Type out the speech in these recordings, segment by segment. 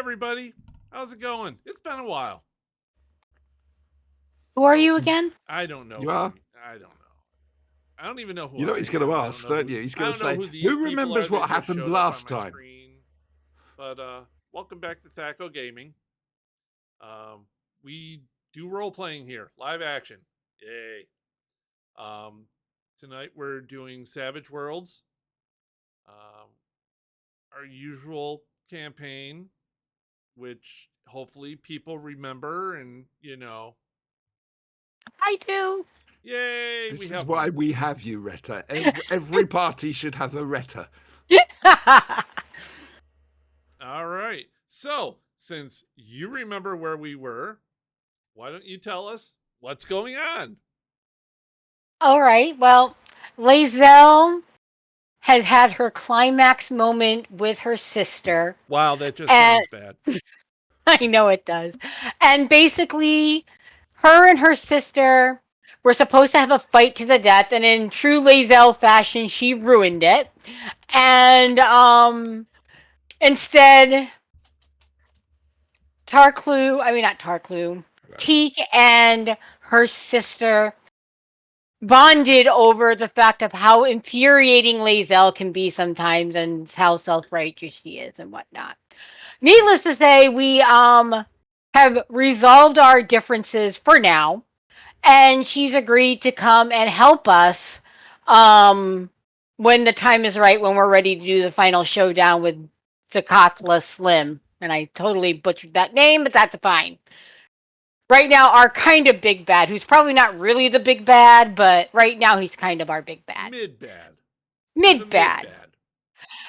everybody. How's it going? It's been a while. Who are you again? I don't know. You are? I don't know. I don't even know who You know I what he's going to am. ask, don't you? He's going to say, who these who people remembers are that what just happened showed up last on my time? screen. But welcome back to Thaco Gaming. We do role playing here, live action. Yay. Tonight we're doing Savage Worlds. Our usual campaign, which hopefully people remember, and I do. yay, This we is have why one. we have you, Retta. Every party should have a Retta. All right. So, since you remember where we were, why don't you tell us what's going on? All right. Well, Lazelle has had her climax moment with her sister. Wow, that just And sounds bad. I know it does. And basically, her and her sister were supposed to have a fight to the death, and in true Lazelle fashion, she ruined it. And instead, not Tarklu, Teek and her sister bonded over the fact of how infuriating Lazelle can be sometimes and how self-righteous she is and whatnot. Needless to say, we have resolved our differences for now, and she's agreed to come and help us when the time is right, when we're ready to do the final showdown with Zakatla Slim. And I totally butchered that name, but that's fine. Right now, our kind of big bad, who's probably not really the big bad, but right now he's kind of our big bad. Mid bad. Mid bad.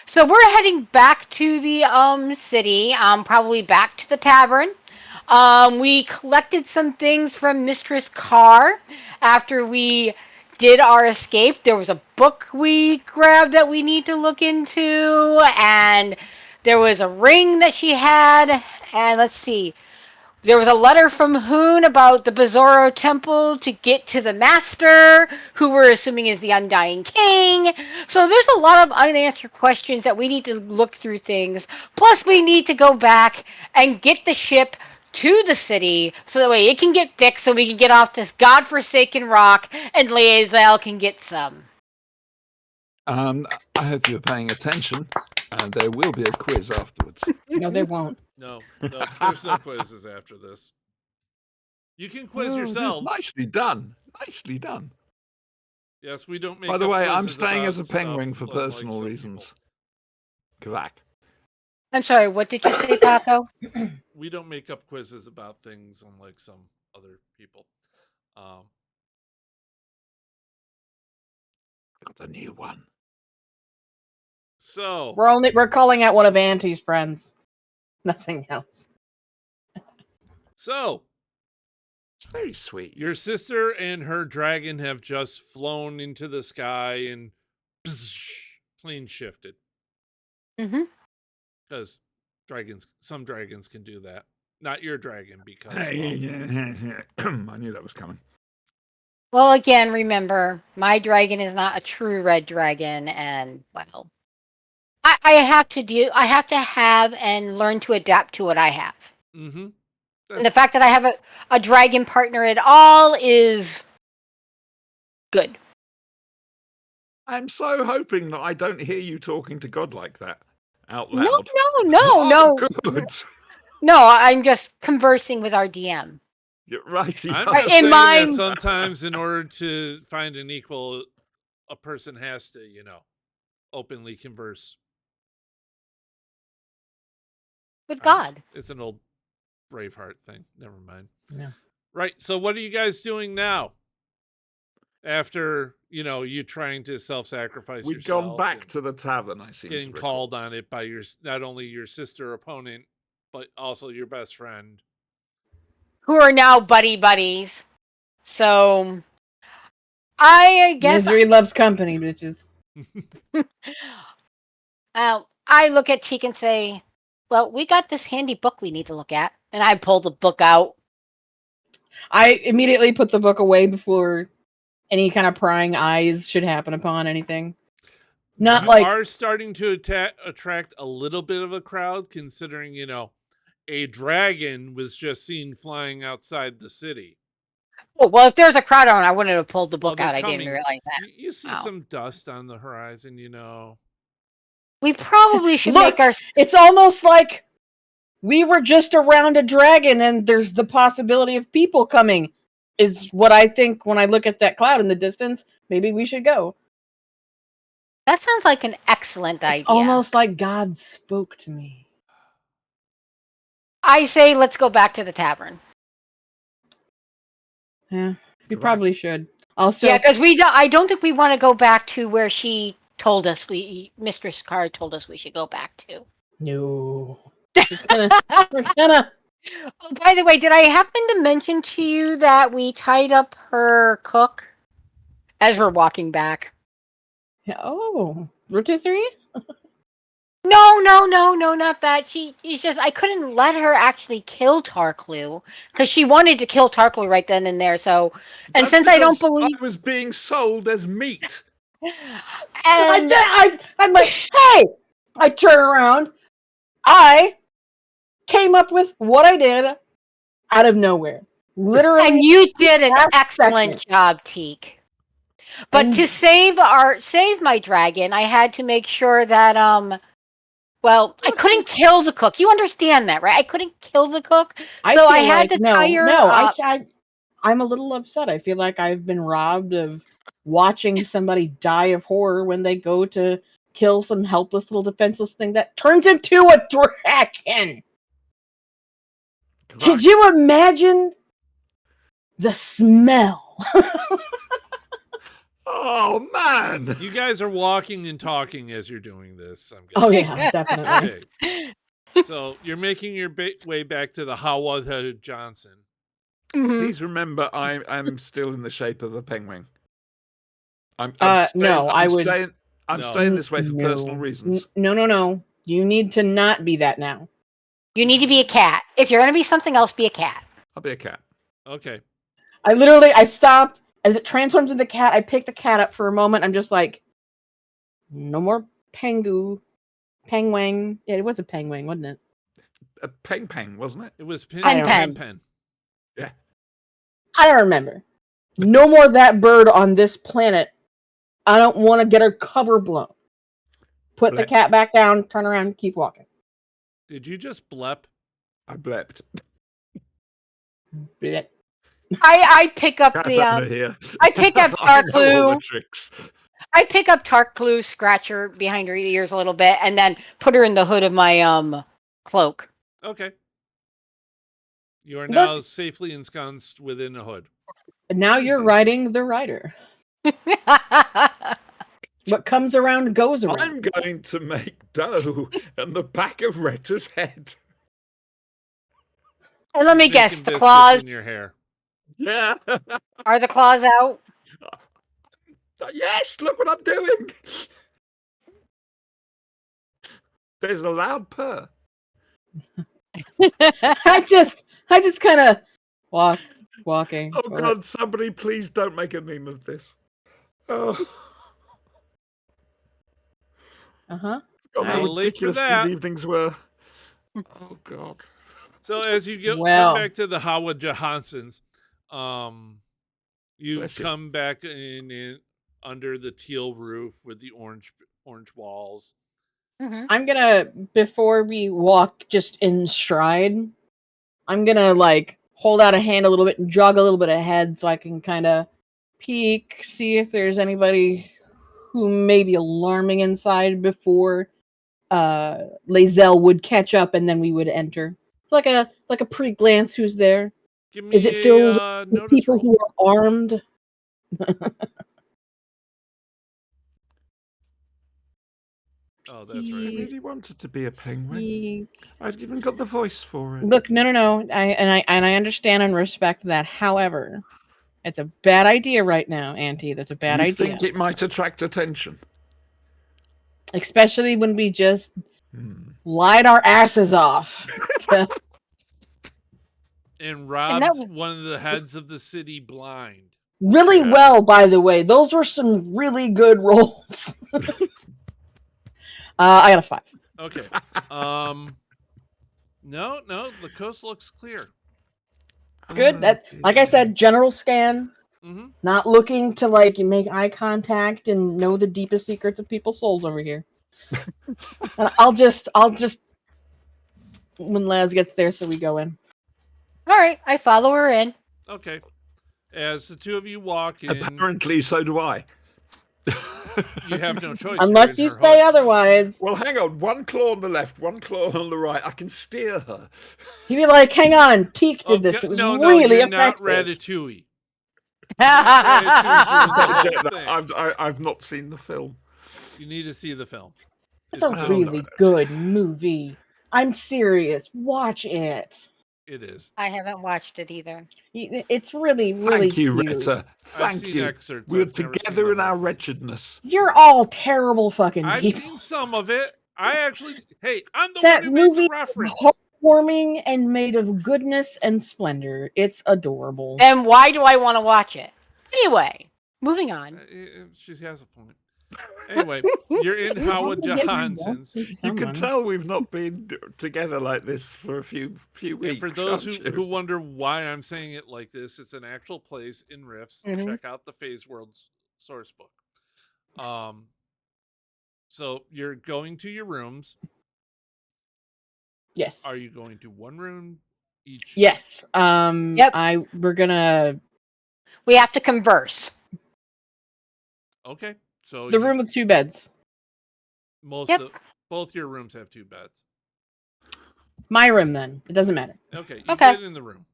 So we're heading back to the city, probably back to the tavern. We collected some things from Mistress Carr after we did our escape. There was a book we grabbed that we need to look into, and there was a ring that she had, and let's see. There was a letter from Hoon about the Bizarro Temple to get to the Master, who we're assuming is the Undying King. So there's a lot of unanswered questions that we need to look through things. Plus, we need to go back and get the ship to the city so that way it can get fixed so we can get off this godforsaken rock and Laezel can get some. I hope you're paying attention, and there will be a quiz afterwards. No, they won't. No, there's no quizzes after this. You can quiz yourselves. Nicely done. Nicely done. Yes, we don't make. By the way, I'm quizzes staying about as a penguin stuff for like personal some reasons. Quack. I'm sorry, what did you say, Paco? We don't make up quizzes about things unlike some other people. Got a new one. So We're calling out one of Auntie's friends. Nothing else. So it's very sweet. Your sister and her dragon have just flown into the sky and plane shifted. Mm-hmm. Because some dragons can do that. Not your dragon, because I knew that was coming. Well, again, remember, my dragon is not a true red dragon, and well, I have to have and learn to adapt to what I have. Mm-hmm. And the fact that I have a dragon partner at all is good. I'm so hoping that I don't hear you talking to God like that out loud. No. Good. No, I'm just conversing with our DM. You're right. I'm just saying that sometimes in order to find an equal, a person has to, openly converse. With God. It's an old Braveheart thing. Never mind. Yeah. Right. So what are you guys doing now? After, you trying to self-sacrifice We've yourself. Gone back to the tavern, I see. Getting called on it by not only your sister opponent, but also your best friend. Who are now buddies. So, I guess... Misery loves company, bitches. I look at Teek and say, well, we got this handy book we need to look at. And I pull the book out. I immediately put the book away before any kind of prying eyes should happen upon anything. You are starting to attract a little bit of a crowd, considering, a dragon was just seen flying outside the city. Oh, well, if there's a crowd on, I wouldn't have pulled the book they're out. I coming. didn't realize that. You see Wow. some dust on the horizon, you know. We probably should Look, make our. it's almost like we were just around a dragon and there's the possibility of people coming, is what I think when I look at that cloud in the distance. Maybe we should go. That sounds like an excellent idea. It's almost like God spoke to me. I say let's go back to the tavern. Yeah, we Right. probably should. Also, Yeah, because I don't think we want to go back to where she told us Mistress Carr told us we should go back to. no. We're gonna. Oh, by the way, did I happen to mention to you that we tied up her cook as we're walking back? Oh, rotisserie? No, not that. She's just I couldn't let her actually kill Tarklu because she wanted to kill Tarklu right then and there. So, and That's since I don't because believe, I was being sold as meat. and I'm like, hey! I turn around. I came up with what I did out of nowhere. Literally. and you did an last excellent second. job, Teek. But And- to save my dragon, I had to make sure that well, I couldn't kill the cook. You understand that, right? I couldn't kill the cook, so I had to tie her up. I'm a little upset. I feel like I've been robbed of watching somebody die of horror when they go to kill some helpless little defenseless thing that turns into a dragon. Could you imagine the smell? Oh man! You guys are walking and talking as you're doing this. I'm Oh guessing. yeah, definitely. Okay. So you're making your way back to the Howard Johnson. Mhm. Please remember, I'm still in the shape of a penguin. I'm staying this way for personal reasons. No. You need to not be that now. You need to be a cat. If you're going to be something else, be a cat. I'll be a cat. Okay. I stop as it transforms into cat. I pick the cat up for a moment. I'm just like, no more penguin. Yeah, it was a penguin, wasn't it? A peng, wasn't it? It was Pen. Yeah. I don't remember. No more that bird on this planet. I don't want to get her cover blown. Put the Blep. cat back down, turn around, keep walking. Did you just blep? I blept. Blech. I pick up Cat the under here. I pick up I know all the Tarklu. tricks. I pick up Tarklu, scratch her behind her ears a little bit, and then put her in the hood of my cloak. Okay. You are now Look. safely ensconced within a hood. And now you're riding the rider. What comes around goes around. I'm going to make dough on the back of Retta's head. And let me Making guess, the biscuits claws in your hair. Yeah. are the claws out? Yes, look what I'm doing. There's a loud purr. I just kind of walking. Oh God, somebody please don't make a meme of this. Oh. Uh-huh. God, how Well, late for ridiculous that. these evenings were. Oh God. So as you come Well. back to the Howard Johansons, you Bless you. come back in under the teal roof with the orange walls. Mm-hmm. I'm gonna, before we walk just in stride, I'm gonna like hold out a hand a little bit and jog a little bit ahead so I can kind of peek, see if there's anybody who may be alarming inside before Lazelle would catch up and then we would enter. Like a pre-glance who's there. Give me Is it filled a with notice people roll. who are armed? Oh, that's I right. really wanted to be a penguin. Peek. I'd even got the voice for it. Look, no. I understand and respect that. However, it's a bad idea right now, Auntie. That's a bad you idea. think it might attract attention? Especially when we just lied our asses off. And robbed was- one of the heads of the city blind. Really Yeah. well, by the way. Those were some really good rolls. I got a 5. Okay. No, the coast looks clear. Good. That, like I said, general scan. Mm-hmm. Not looking to like make eye contact and know the deepest secrets of people's souls over here. And I'll just when Laz gets there, so we go in. All right, I follow her in. Okay. As the two of you walk in, Apparently, so do I. you have no choice. Unless you say otherwise. Well, hang on. One claw on the left, one claw on the right. I can steer her. You'd be like, hang on, Teek did this. It was really you're effective. not Ratatouille. I've not seen the film. You need to see the film. It's a really good movie. I'm serious. Watch it. It is. I haven't watched it either. It's really, really Thank you, cute. Retta. Thank you. Excerpts. We're together in our wretchedness. You're all terrible fucking I've people. seen some of it. I'm the That one who movie made the reference. Heartwarming and made of goodness and splendor. It's adorable. Then why do I want to watch it? Anyway, moving on. She has a point. Anyway, you're in Howard Johnson's. You can tell we've not been together like this for a few weeks. And for those who wonder why I'm saying it like this, it's an actual place in Rifts. Mm-hmm. Check out the Phase World's source book. So you're going to your rooms. Yes. Are you going to one room each? Yes. Yep. We have to converse. Okay. So the room with 2 beds. Both your rooms have 2 beds. My room, then. It doesn't matter. Okay. You get in the room.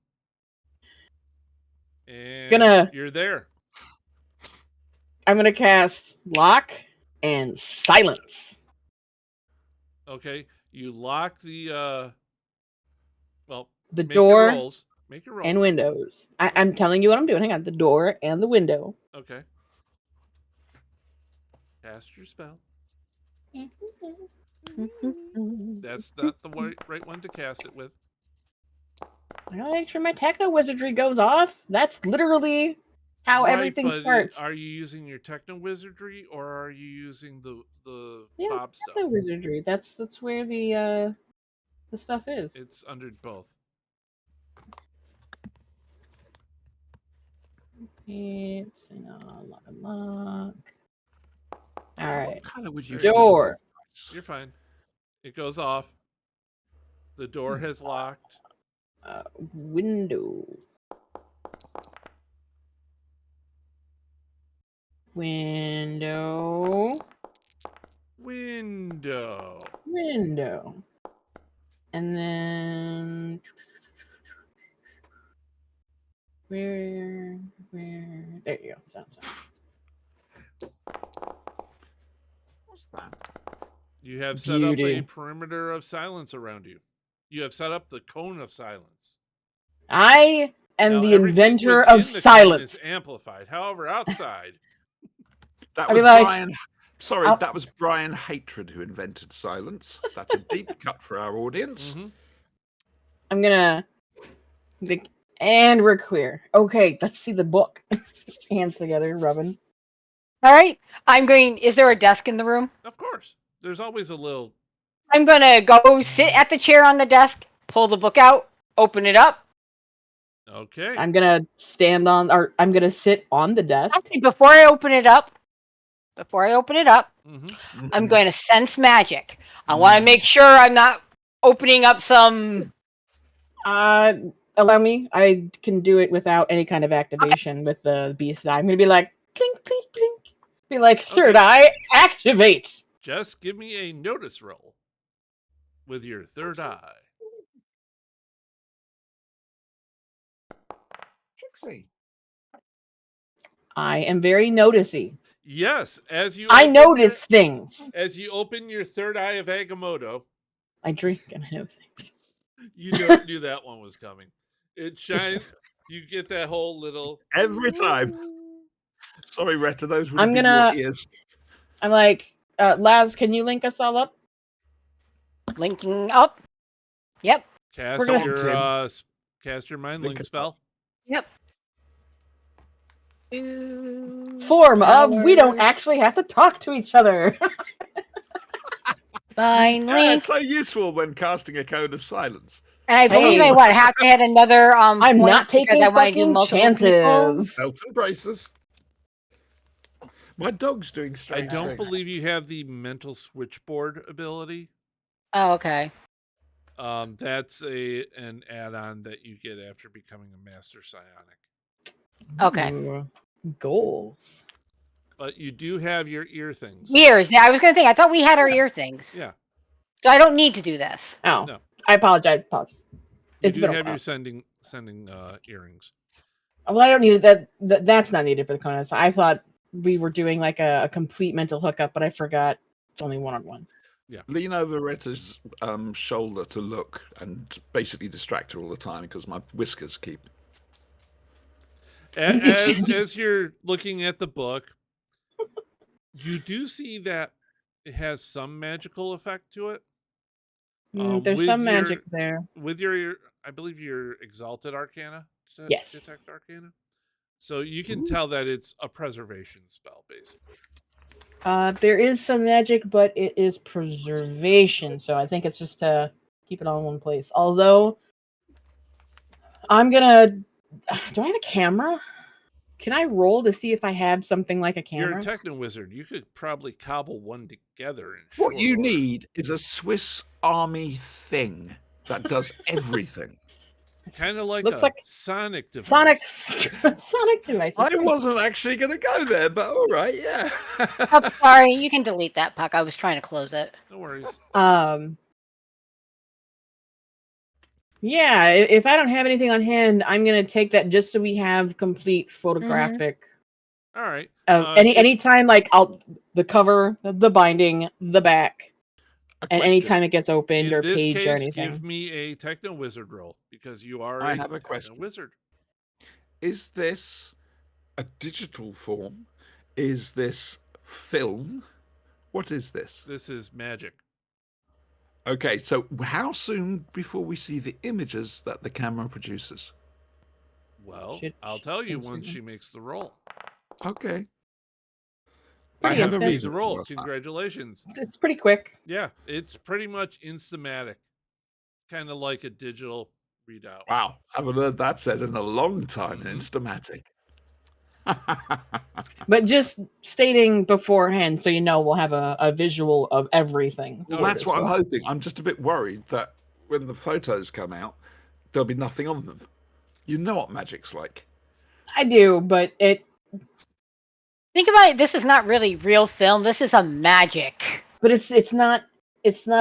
And you're there. I'm gonna cast lock and silence. Okay. You lock the door Make your rolls. and windows. I'm telling you what I'm doing. Hang on. The door and the window. Okay. Cast your spell. That's not the right one to cast it with. I gotta make sure my techno wizardry goes off. That's literally how everything starts. Are you using your techno wizardry or are you using the Bob stuff? Techno wizardry. That's where the stuff is. It's under both. It's lock. All right. What color would you door? You're fine. It goes off. The door has locked. Window. And then where there you go. Sounds. What's that? You have set up a perimeter of silence around you. You have set up the cone of silence. I am the inventor of silence. Is amplified. However, outside, that was Brian. Sorry, that was Brian Hatred who invented silence. That's a deep cut for our audience. Mm-hmm. I'm gonna think, and we're clear. Okay, let's see the book. Hands together, rubbing. All right, is there a desk in the room? Of course. There's always a little. I'm gonna go sit at the chair on the desk, pull the book out, open it up. Okay. I'm gonna I'm gonna sit on the desk. Actually, before I open it up, mm-hmm. I'm going to sense magic. I want to make sure I'm not opening up some. Allow me. I can do it without any kind of activation with the beast. I'm gonna be like clink, clink, clink. Be like, third eye, activate. Just give me a notice roll with your third eye. Trixie. I am very noticey. Yes, I notice things. As you open your third eye of Agamotto. I drink and I know things. You knew that one was coming. It shines. You get that whole little. Every time. Sorry, Retta, those would be your ears. I'm like, Laz, can you link us all up? Linking up. Yep. Cast your mind link spell. Yep. Form of we don't actually have to talk to each other. Fine link. It's so useful when casting a code of silence. And I believe Hey. I have to hit another I'm point not because taking I want to do fucking multiple people. chances. Belt and braces. My dog's doing I strange don't things. believe you have the mental switchboard ability. Oh, okay. That's an add-on that you get after becoming a master psionic. Okay. Ooh, goals. But you do have your ear things. Ears. Yeah, I was going to think. I thought we had our ear things. Yeah. So I don't need to do this. Oh, No. I apologize. Apologies. You It's do been a have while. your sending earrings. Well, I don't need it. That's not needed for the contest. I thought we were doing like a complete mental hookup, but I forgot it's only one-on-one. Yeah. Lean over Retta's shoulder to look and basically distract her all the time because my whiskers keep. As you're looking at the book, you do see that it has some magical effect to it. There's with some your- magic there. With your, I believe your Exalted Arcana to Yes. detect Arcana. So you can tell that it's a preservation spell, basically. There is some magic, but it is preservation, so I think it's just to keep it all in one place. Although, I'm gonna. Do I have a camera? Can I roll to see if I have something like a camera? You're a techno wizard. You could probably cobble one together. In What short you order. need is a Swiss Army thing that does everything. Kind of like Looks a like sonic device. Sonic device. I wasn't actually going to go there, but all right, yeah. Oh, sorry. You can delete that, Puck. I was trying to close it. No worries. Yeah, if I don't have anything on hand, I'm gonna take that just so we have complete photographic. All right. Anytime, like the cover, the binding, the back, and anytime it gets opened In or this paged case, or anything. give me a techno wizard roll because you are I a have a techno question. wizard. Is this a digital form? Is this film? What is this? This is magic. Okay, so how soon before we see the images that the camera produces? Well, Should- I'll tell you should once see. she makes the roll. Okay. Pretty I have instant. made the roll. to ask that. Congratulations. It's pretty quick. Yeah, it's pretty much instamatic. Kind of like a digital readout. Wow, haven't heard that said in a long time. Mhm. Instamatic. But just stating beforehand, so you know, we'll have a visual of everything. Well, Oh, that's what I'm Well, hoping. I'm just a bit worried that when the photos come out, there'll be nothing on them. You know what magic's like. I do, but it. Think about it. This is not really real film. This is a magic. But it's not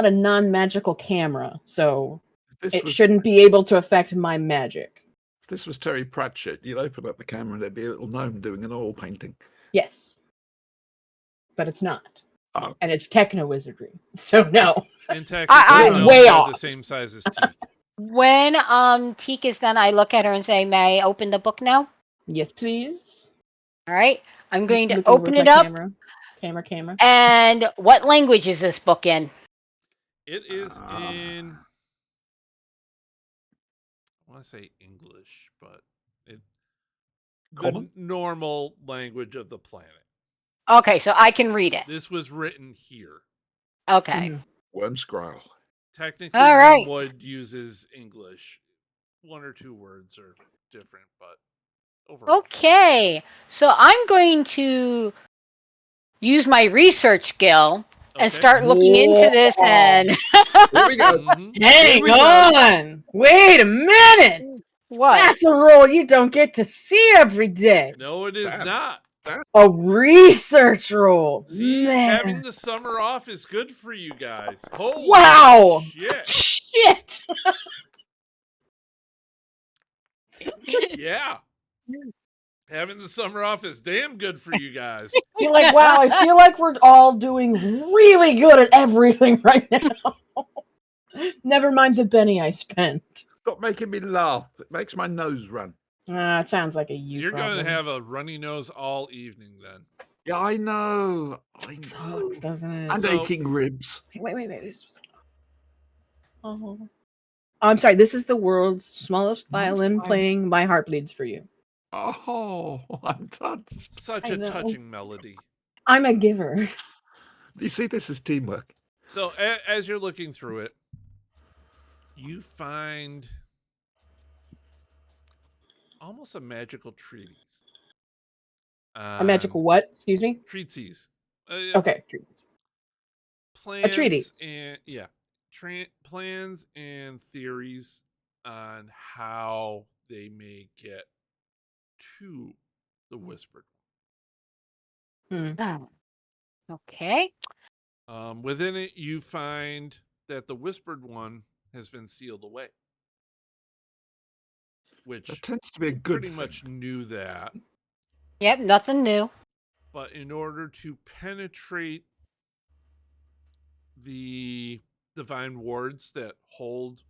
a non-magical camera, so If it this shouldn't be able to affect my magic. if this was Terry Pratchett, you'd open up the camera and there'd be a little gnome doing an oil painting. Yes. But it's not. Oh, And it's techno wizardry. So no. And technically, I'm gnomes way are the off. same size as Teek. When Teek is done, I look at her and say, "May I open the book now?" Yes, please. All right. I'm going to Look over open my it up. Camera. And what language is this book in? It is in, I want to say English, but the Common? normal language of the planet. Okay, so I can read it. This was written here. Okay. Mhm. Worm's growl. Technically, All right. Wormwood uses English. One or two words are different, but overall. Okay. So I'm going to use my research skill and Okay. start looking into this and Here we go. Mhm. Hang we go. on! Wait a minute! what? That's a role you don't get to see every day. No, it is Damn. not. A research role. See, Man. having the summer off is good for you guys. Holy Wow! shit. Shit! Yeah. Having the summer off is damn good for you guys. You're like, wow, I feel like we're all doing really good at everything right now. Never mind the penny I spent. Stop making me laugh. It makes my nose run. It sounds like a you You're problem. going to have a runny nose all evening then. Yeah, I know. It sucks, doesn't it? And So- aching ribs. Wait. Oh. I'm sorry, this is the world's smallest violin playing My Heart Bleeds for You. Oh, I'm touched. Such I a know. touching melody. I'm a giver. You see, this is teamwork. So as you're looking through it, you find almost a magical treatise. A magical what? Excuse me? Treatise. Okay. Treatise. Plans treatise. and plans and theories on how they may get to the Whispered Hmm. Oh, okay. Within it, you find that the Whispered One has been sealed away, which That tends to be a good pretty thing. much knew that. Yep, nothing new. But in order to penetrate the divine wards that hold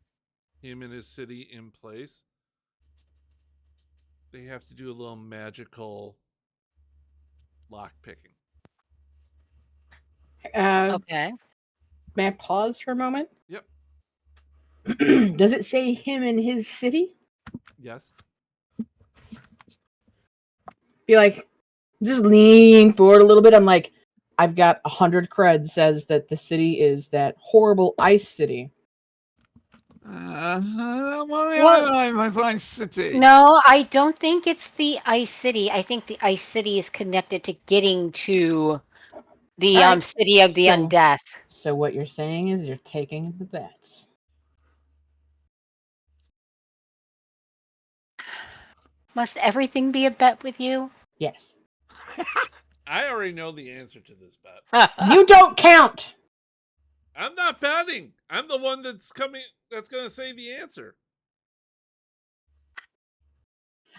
him and his city in place, they have to do a little magical lock picking. Okay. May I pause for a moment? Yep. Does it say him in his city? Yes. Be like, just lean forward a little bit. I'm like, I've got 100 cred says that the city is that horrible ice city. My city. No, I don't think it's the Ice City. I think the Ice City is connected to getting to the Right. city of the undeath. So what you're saying is you're taking the bets. Must everything be a bet with you? Yes. I already know the answer to this bet. You don't count. I'm not betting. I'm the one that's going to say the answer.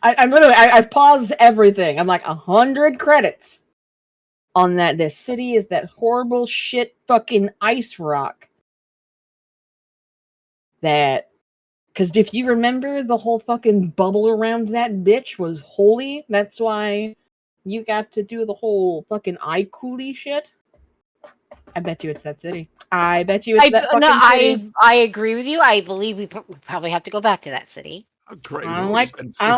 I'm literally, I've paused everything. I'm like 100 credits on that. This city is that horrible shit fucking ice rock. That, because if you remember, the whole fucking bubble around that bitch was holy. That's why you got to do the whole fucking eye coolie shit. I bet you it's that city. I bet you it's that fucking city. I agree with you. I believe we probably have to go back to that city. Oh, great. I don't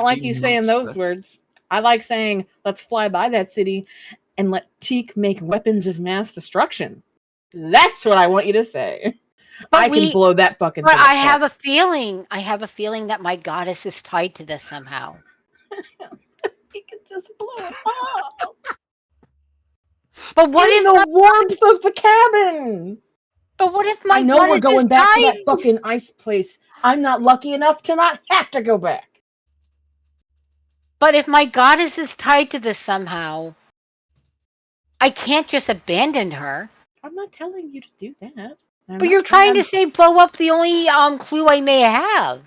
like you saying those words. I like saying, let's fly by that city and let Teek make weapons of mass destruction. That's what I want you to say. But can blow that fucking But thing I apart. have a feeling that my goddess is tied to this somehow. He could just blow it up. But what in if the warmth of the cabin? But what if my I know goddess we're going is back to tied? that fucking ice place. I'm not lucky enough to not have to go back. But if my goddess is tied to this somehow, I can't just abandon her. I'm not telling you to do that. But you're trying to say blow up the only clue I may have.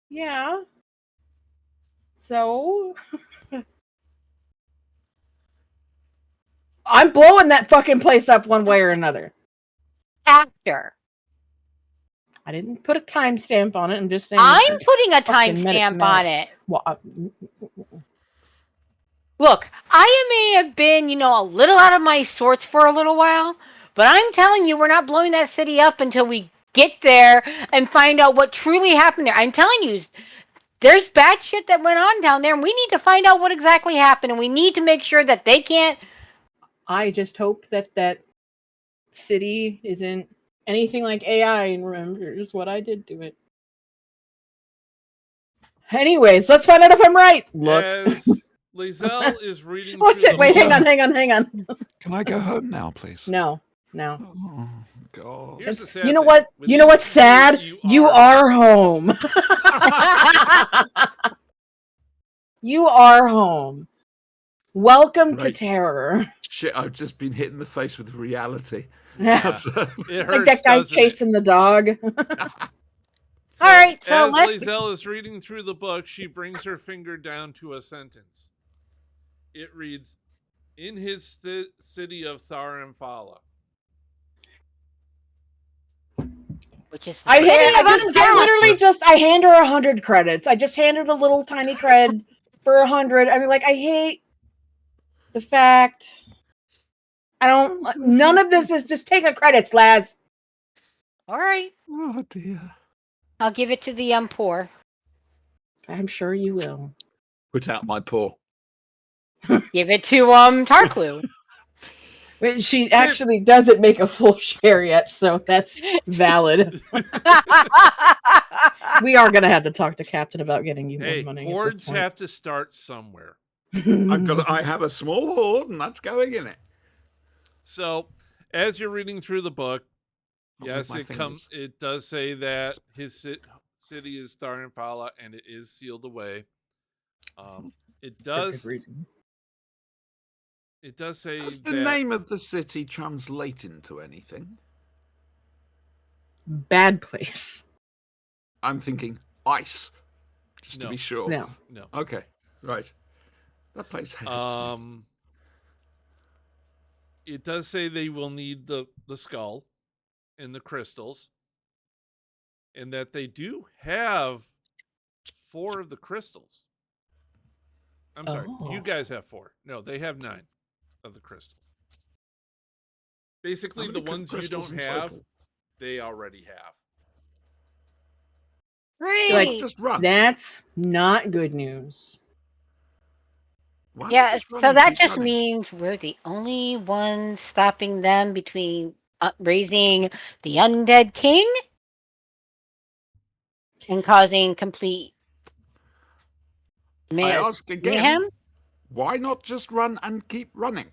Yeah. So I'm blowing that fucking place up one way or another. After. I didn't put a timestamp on it. I'm just saying. I'm putting a timestamp on it. Well, look, I may have been, a little out of my sorts for a little while, but I'm telling you, we're not blowing that city up until we get there and find out what truly happened there. I'm telling you, there's bad shit that went on down there, and we need to find out what exactly happened, and we need to make sure that they can't. I just hope that city isn't anything like AI and remembers what I did to it. Anyways, let's find out if I'm right. Look. As Lizelle is reading What's it? Wait, hang on. Can I go home now, please? No. Oh, God. Here's the sad You know thing. what? You know what's sad? You are home. You are home. Welcome to terror. Shit, I've just been hit in the face with reality. Yeah. It hurts, like that guy chasing the dog. All right, so as let's. Lizelle is reading through the book, she brings her finger down to a sentence. It reads, "In his city of Tharamfala." Which is I hand her 100 credits. I just hand her the little tiny cred for 100. I mean, like, I hate the fact none of this is just take the credits, Laz. All right. Oh, dear. I'll give it to the poor. I'm sure you will. Put out my paw. Give it to Tarklu. She actually doesn't make a full share yet, so that's valid. We are gonna have to talk to Captain about getting you more money. Hordes have to start somewhere. I have a small hoard, and that's going in it. So, as you're reading through the book, Not with yes, my it does say that his city is Tharnfala, and it is sealed away. It For does. good reason. It does say Does the that name of the city translate into anything? Bad place. I'm thinking ice, just to No. be sure. No. no. Okay, right. That place hates me. It does say they will need the skull and the crystals, and that they do have 4 of the crystals. I'm sorry, you Oh. guys have 4. No, they have 9 of the crystals. Basically, How the many ones you crystals don't in have, total? they already have. Great. Like, Just run. That's not good news. Why not Yeah, just run so and that keep just running? means we're the only ones stopping them between raising the undead king and causing complete I ask again, mayhem. why not just run and keep running?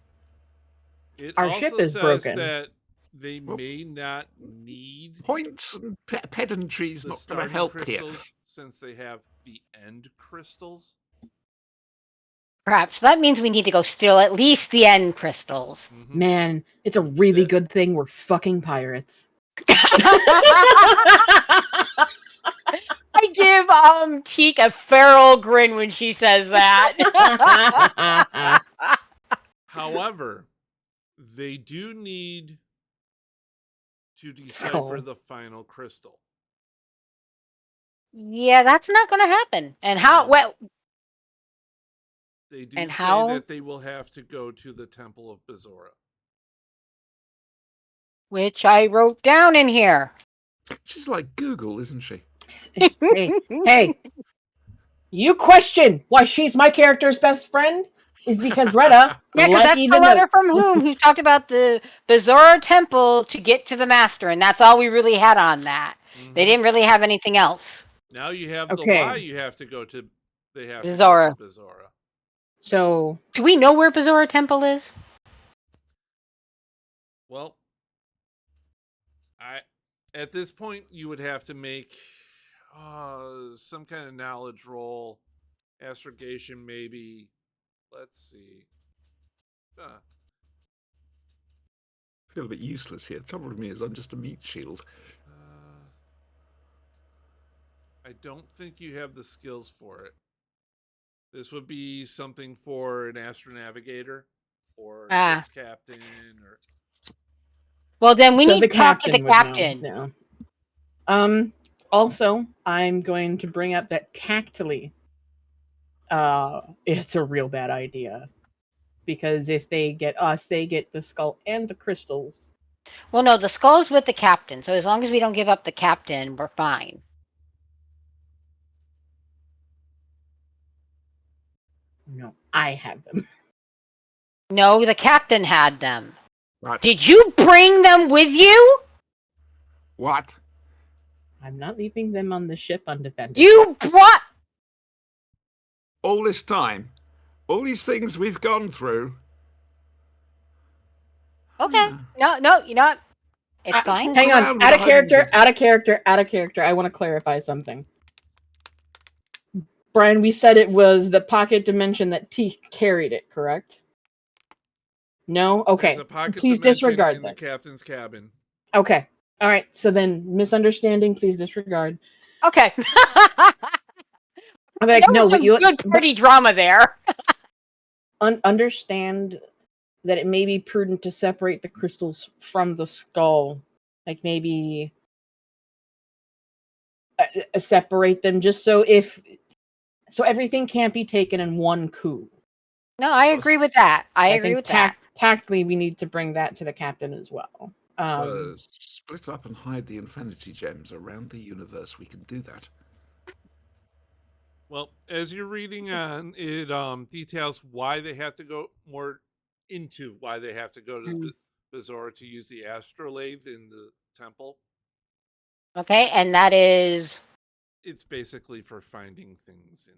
It Our also ship is says broken. that they Well, may not need Points and pedantry is the not going to starting help crystals here. since they have the end crystals. Perhaps that means we need to go steal at least the end crystals. Mm-hmm. Man, it's a really That- good thing we're fucking pirates. I give Teek a feral grin when she says that. However, they do need to decipher Skull. the final crystal. Yeah, that's not going to happen. And how? Um, Well, They do and say how? that they will have to go to the Temple of Bezora. Which I wrote down in here. She's like Google, isn't she? Hey, you question why she's my character's best friend? Is because Retta Yeah, because let that's the even letter from whom who talked about the Bezora Temple to get to the Master, and that's all we really had on that. Mm-hmm. They didn't really have anything else. Now you have the Okay. why you have to go to. They have Bezora. to go to Bezora. So Do we know where Bezora Temple is? Well, at this point you would have to make some kind of knowledge roll, astrogation maybe. Let's see. I feel a bit useless here. The trouble with me is I'm just a meat shield. I don't think you have the skills for it. This would be something for an astronavigator or ship's captain or. Well, then we need the to talk to the captain would know. captain. Yeah. Also, I'm going to bring up that tactily, it's a real bad idea. Because if they get us, they get the skull and the crystals. Well, no, the skull's with the captain, so as long as we don't give up the captain, we're fine. No, I have them. No, the captain had them. Right. Did you bring them with you? What? I'm not leaving them on the ship undefended. You brought... All this time, all these things we've gone through. Okay. No, you're not. It's fine. Hang on. Out of character. I want to clarify something. Brian, we said it was the pocket dimension that Teek carried it, correct? No? Okay. There's a pocket Please dimension disregard in that. the captain's cabin. Okay. All right. So then, misunderstanding, please disregard. Okay. I'm like, no, but you good pretty drama there. Understand that it may be prudent to separate the crystals from the skull. Like maybe separate them just so everything can't be taken in one coup. No, I agree with that. I agree think with that. Tactfully, we need to bring that to the captain as well. So split up and hide the infinity gems around the universe. We can do that. Well, as you're reading on, it details why they have to go more into why they have to go to Bazora to use the astrolabe in the temple. Okay, and that is... It's basically for finding things in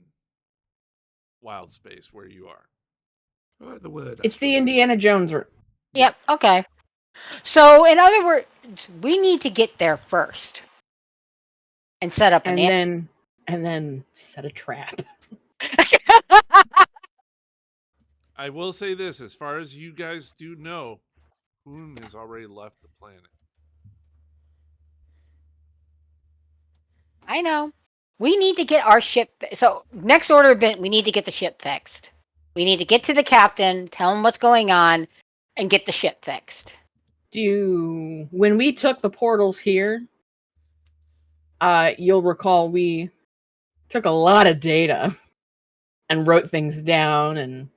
wild space where you are. I like the word. It's the astrolabe. Indiana Jones route. Yep, okay. So, in other words, we need to get there first. And set up and then set a trap. I will say this, as far as you guys do know, Hoon has already left the planet. I know. We need to get our ship... So, next order of event, we need to get the ship fixed. We need to get to the captain, tell him what's going on, and get the ship fixed. When we took the portals here, you'll recall we took a lot of data and wrote things down and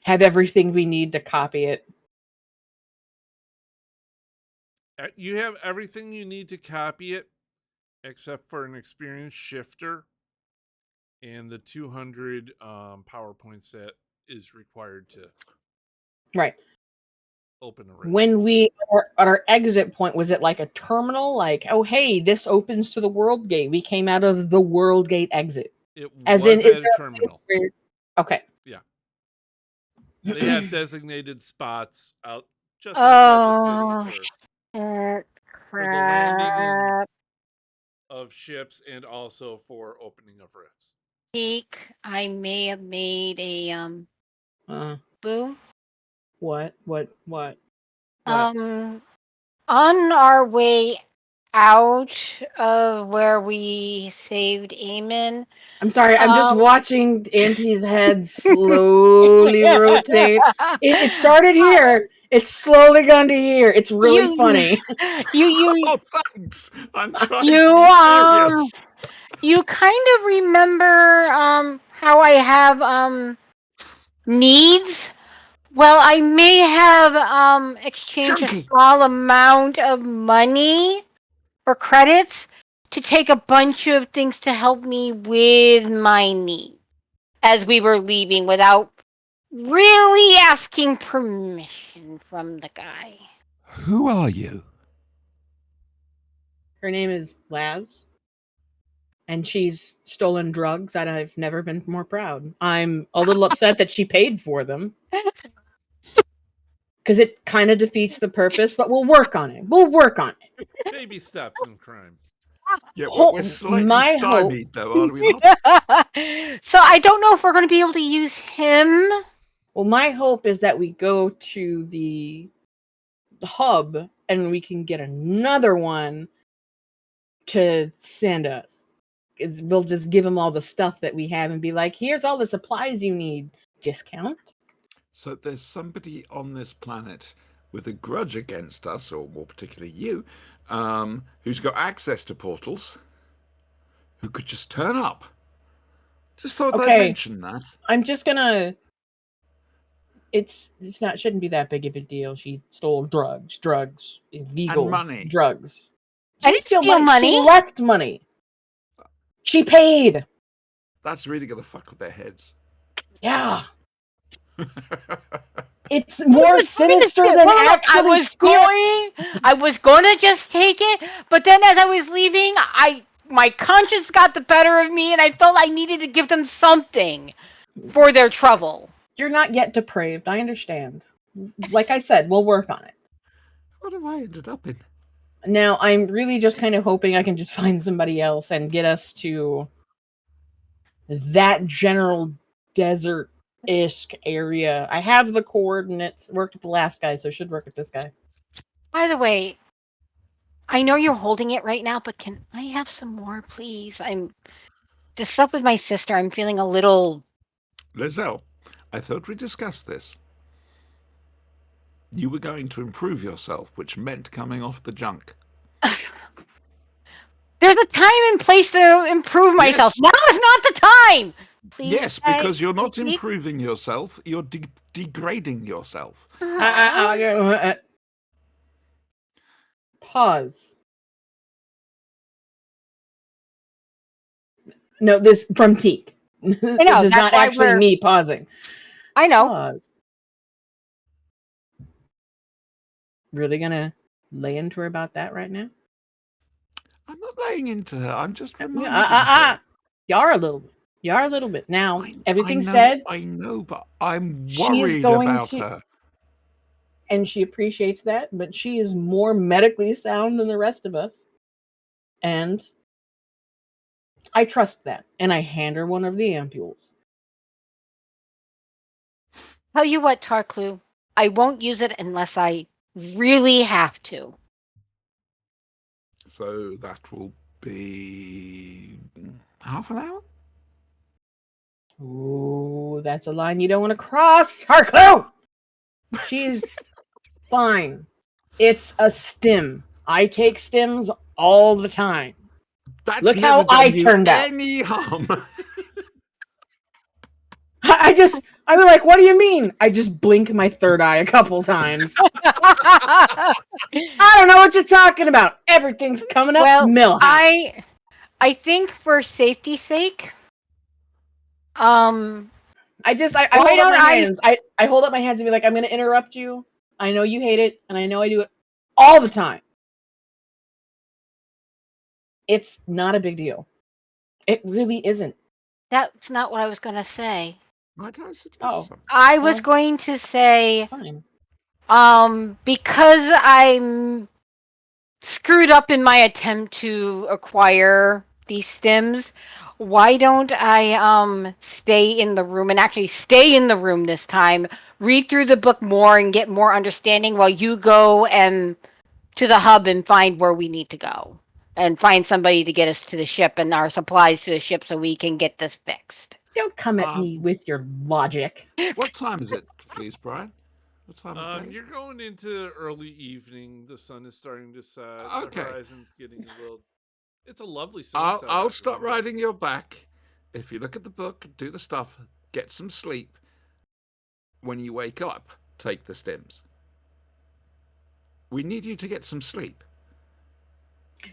have everything we need to copy it. You have everything you need to copy it, except for an experienced shifter and the 200 PowerPoints that is required to open a rift. When we were at our exit point, was it like a terminal? Like, oh, hey, this opens to the world gate. We came out of the world gate exit. It As was in, at is a there terminal. Okay. Yeah. They have designated spots out just outside the city for the landing of ships and also for opening of rifts. Teek, I may have made a boo. What? On our way out of where we saved Eamon. I'm sorry, I'm just watching Auntie's head slowly rotate. It started here. It's slowly gone to here. It's really funny. Oh, thanks. I'm trying to be serious. You kind of remember how I have needs? Well, I may have exchanged a small amount of money or credits to take a bunch of things to help me with my needs as we were leaving without really asking permission from the guy. Who are you? Her name is Laz. And she's stolen drugs, and I've never been more proud. I'm a little upset that she paid for them. Because it kind of defeats the purpose, but we'll work on it. Baby steps in crime. Yeah, we're slightly stymied, though, are we not? So I don't know if we're going to be able to use him. Well, my hope is that we go to the hub, and we can get another one to send us. We'll just give them all the stuff that we have and be like, here's all the supplies you need. Discount. So there's somebody on this planet with a grudge against us, or more particularly you, who's got access to portals, who could just turn up. Just thought I'd mention that. I'm just gonna... shouldn't be that big of a deal. She stole drugs, illegal and money. Drugs. I didn't steal money. She left money. She paid. That's really gonna fuck with their heads. Yeah. It's more sinister than actually. I was going to just take it, but then as I was leaving, my conscience got the better of me, and I felt I needed to give them something for their trouble. You're not yet depraved. I understand. Like I said, we'll work on it. What have I ended up in? Now, I'm really just kind of hoping I can just find somebody else and get us to that general desert-esque area. I have the coordinates. Worked with the last guy, so should work with this guy. By the way, I know you're holding it right now, but can I have some more, please? The stuff with my sister, I'm feeling a little... Lizelle, I thought we discussed this. You were going to improve yourself, which meant coming off the junk. There's a time and place to improve myself. Yes. Now is not the time! Please, yes, because you're not improving yourself, you're degrading yourself. Pause. No, this from Teek. I know, this is not actually me pausing. I know. Pause. really gonna lay into her about that right now? I'm not laying into her. I'm just reminding Uh. her. You are a little bit. You are a little bit. Now, I everything know, said, I know, but I'm she is worried going about to, her. and she appreciates that, but she is more medically sound than the rest of us. And I trust that. And I hand her one of the ampules. Tell you what, Tarklu, I won't use it unless I really have to. So that will be half an hour? Ooh, that's a line you don't want to cross, Harklu! She's fine. It's a stim. I take stims all the time. That's Look never how done I you turned out. any harm. I was like, what do you mean? I just blink my third eye a couple times. I don't know what you're talking about. Everything's coming up Well, Millhouse. I think for safety's sake, I why hold up don't my hands. I hold up my hands and be like, I'm gonna interrupt you. I know you hate it, and I know I do it all the time. It's not a big deal. It really isn't. That's not what I was going to say. Might I suggest Oh. something? I was Well, going to say, fine. because I'm screwed up in my attempt to acquire these stims, why don't I stay in the room and actually stay in the room this time, read through the book more and get more understanding while you go and to the hub and find where we need to go and find somebody to get us to the ship and our supplies to the ship so we can get this fixed. Don't come at me with your logic. What time is it, please, Brian? What time of day? You're going into early evening. The sun is starting to set. Okay. The horizon's getting a little. It's a lovely sunset. I'll out, stop remember? riding your back. If you look at the book, do the stuff, get some sleep. When you wake up, take the stims. We need you to get some sleep.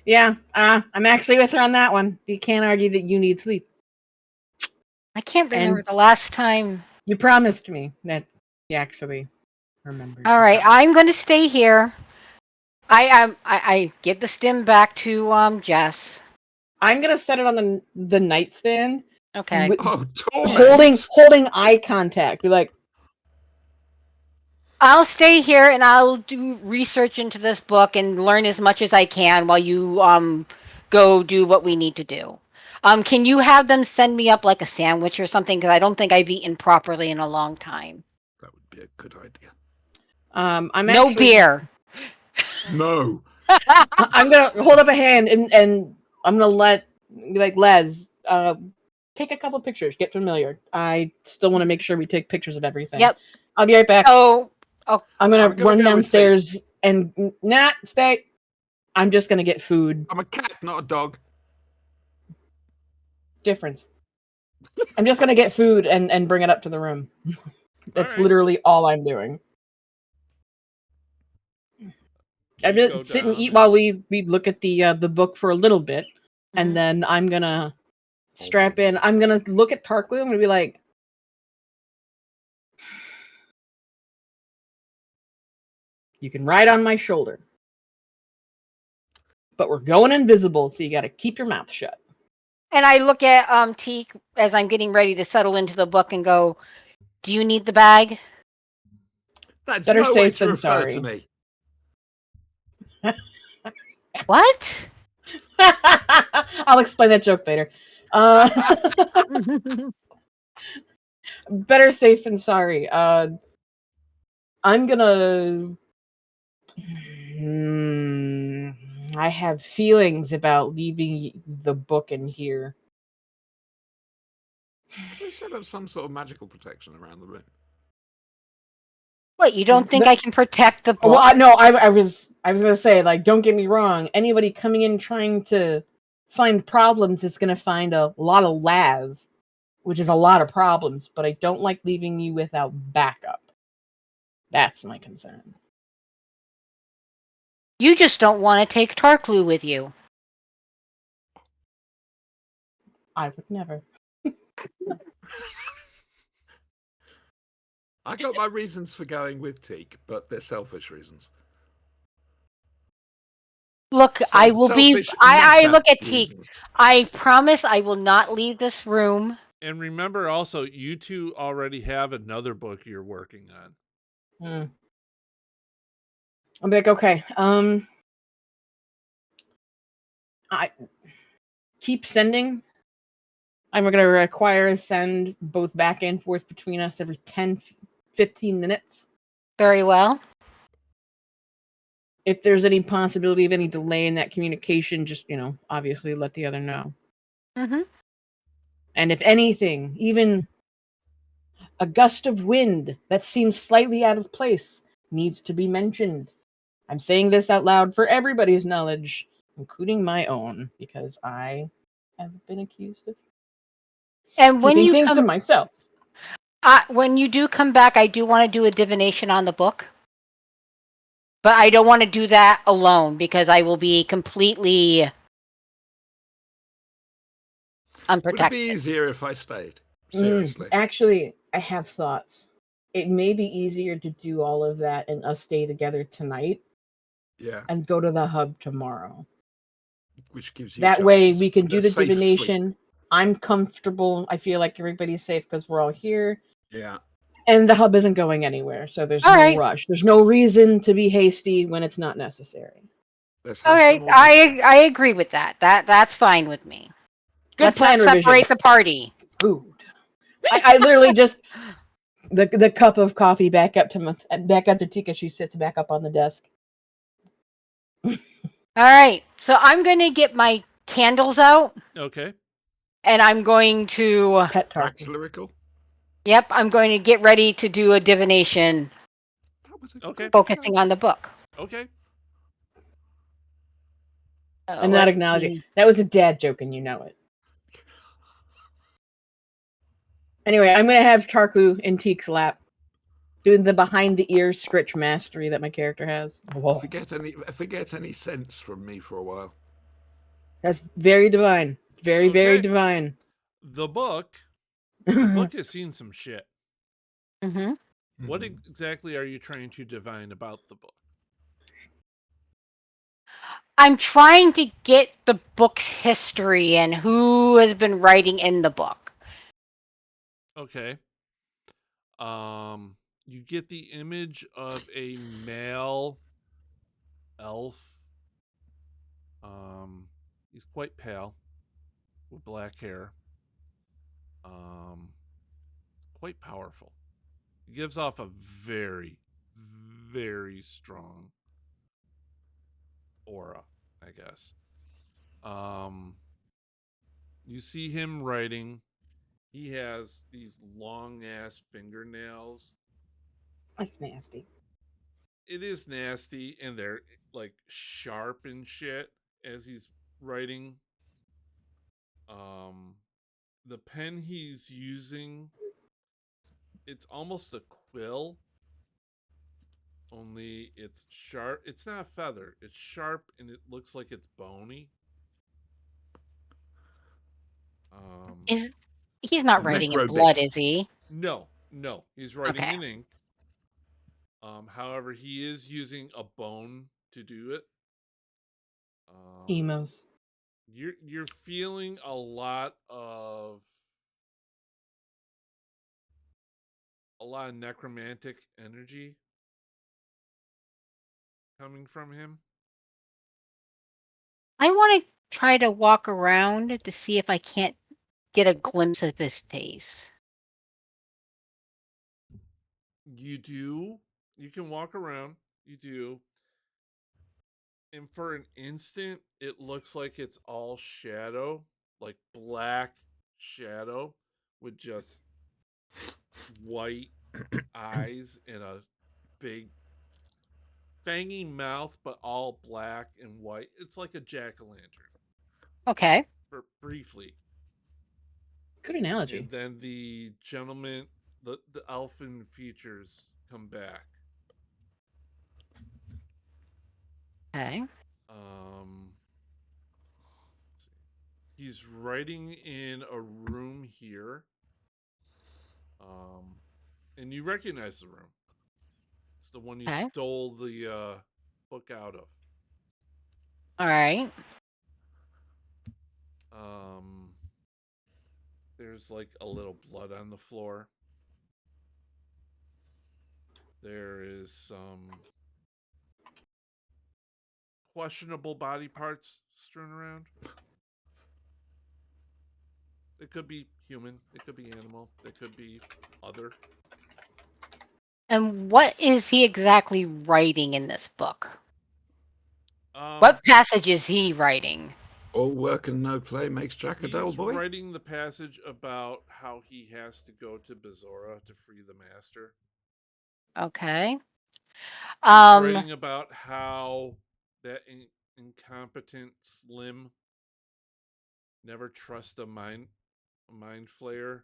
Yeah, I'm actually with her on that one. You can't argue that you need sleep. I can't remember And the last time. you promised me that you actually remembered. All right, I'm going to stay here. I give the stim back to Jess. I'm gonna set it on the nightstand. Okay. Oh, torment! Holding eye contact. Be like, I'll stay here and I'll do research into this book and learn as much as I can while you go do what we need to do. Can you have them send me up like a sandwich or something? Because I don't think I've eaten properly in a long time. That would be a good idea. I'm No actually, beer. No. I'm gonna hold up a hand and I'm gonna be like, Les, take a couple pictures, get familiar. I still want to make sure we take pictures of everything. Yep. I'll be right back. Oh, I'm gonna I'm gonna run go with downstairs and stay. I'm just gonna get food. I'm a cat, not a dog. Difference. I'm just gonna get food and bring it up to the room. That's right. literally all I'm doing. I'm You gonna go sit and down eat and- while we look at the book for a little bit, Mhm. and then I'm gonna strap in. I'm gonna look at Tarklu. I'm gonna be like, "You can ride on my shoulder, but we're going invisible, so you got to keep your mouth shut." and I look at Teek as I'm getting ready to settle into the book and go, "Do you need the bag?" That's Better no way safe to than refer sorry. to me. What? I'll explain that joke later. Better safe than sorry. I'm gonna. I have feelings about leaving the book in here. We set up some sort of magical protection around the room. What, you don't think I can protect the book? Well, no, I was gonna say, like, don't get me wrong. Anybody coming in trying to find problems is gonna find a lot of Laz, which is a lot of problems. But I don't like leaving you without backup. That's my concern. You just don't want to take Tarklu with you. I would never. I got my reasons for going with Teek, but they're selfish reasons. Look, I will be. Selfish, I meta look at Teek. reasons. I promise I will not leave this room. And remember also, you two already have another book you're working on. I'm like, okay, I keep sending. I'm going to require a send both back and forth between us every 10, 15 minutes. Very well. If there's any possibility of any delay in that communication, just, obviously let the other know. Mm-hmm. And if anything, even a gust of wind that seems slightly out of place needs to be mentioned. I'm saying this out loud for everybody's knowledge, including my own, because I have been accused of And when keeping you things to come, myself. when you do come back, I do want to do a divination on the book, but I don't want to do that alone because I will be completely Would it unprotected. be easier if I stayed? Seriously. Actually, I have thoughts. It may be easier to do all of that and us stay together tonight Yeah. and go to the hub tomorrow. Which gives you That way chances we can of do a the safe divination. sleep. I'm comfortable. I feel like everybody's safe because we're all here. Yeah. And the hub isn't going anywhere, so there's All no right. rush. There's no reason to be hasty when it's not necessary. Let's All have right, some more. I agree with that. That's fine with me. Good Let's plan not revision. separate the party. Food. I literally just the cup of coffee back up to Tika. She sits back up on the desk. All right, so I'm going to get my candles out, Okay. and I'm going to. Pet Wax talk. lyrical. Yep, I'm going to get ready to do a divination, That was a Okay. good focusing joke. on the book. Okay. I'm not Let's acknowledging. see. That was a dad joke, and you know it. Anyway, I'm gonna have Tarku in Teek's lap, doing the behind the ears scritch mastery that my character has. Forget any sense from me for a while. That's very divine. Very, very Okay. divine. The book has seen some shit. Mm-hmm. What exactly are you trying to divine about the book? I'm trying to get the book's history and who has been writing in the book. Okay. You get the image of a male elf. He's quite pale with black hair. Quite powerful. He gives off a very, very strong aura, I guess. You see him writing. He has these long ass fingernails. That's nasty. It is nasty, and they're like sharp and shit as he's writing. The pen he's using, it's almost a quill, only it's sharp. It's not a feather. It's sharp and it looks like it's bony. He's not writing in blood, is he? No, he's writing Okay. in ink. However, he is using a bone to do it. Emos. You're feeling a lot of necromantic energy coming from him. I want to try to walk around to see if I can't get a glimpse of his face. You do. You can walk around. You do. And for an instant, it looks like it's all shadow, like black shadow with just white eyes and a big fangy mouth, but all black and white. It's like a jack-o'-lantern. Okay. For briefly. Good analogy. And then the gentleman, the elfin features come back. Okay. He's writing in a room here. And you recognize the room. It's the one you stole the book out of. All right. There's like a little blood on the floor. There is some questionable body parts strewn around. It could be human. It could be animal. It could be other. And what is he exactly writing in this book? Um, What passage is he writing? All work and no play makes Jack a dull he's boy. writing the passage about how he has to go to Bezora to free the master. Okay. He's writing about how that incompetent Slim never trust a mind flayer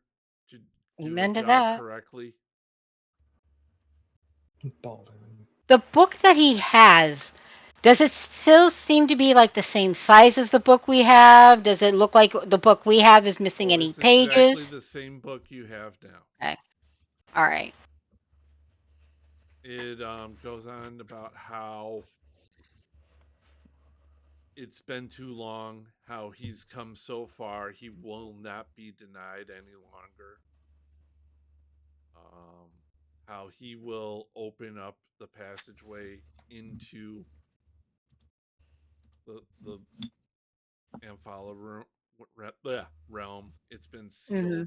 to do Amen a to job that. correctly. The book that he has, does it still seem to be like the same size as the book we have? Does it look like the book we have is missing any It's pages? exactly the same book you have now. Okay. All right. It goes on about how it's been too long, how he's come so far, he will not be denied any longer. How he will open up the passageway into the Amphala realm. It's been sealed. Mm-hmm.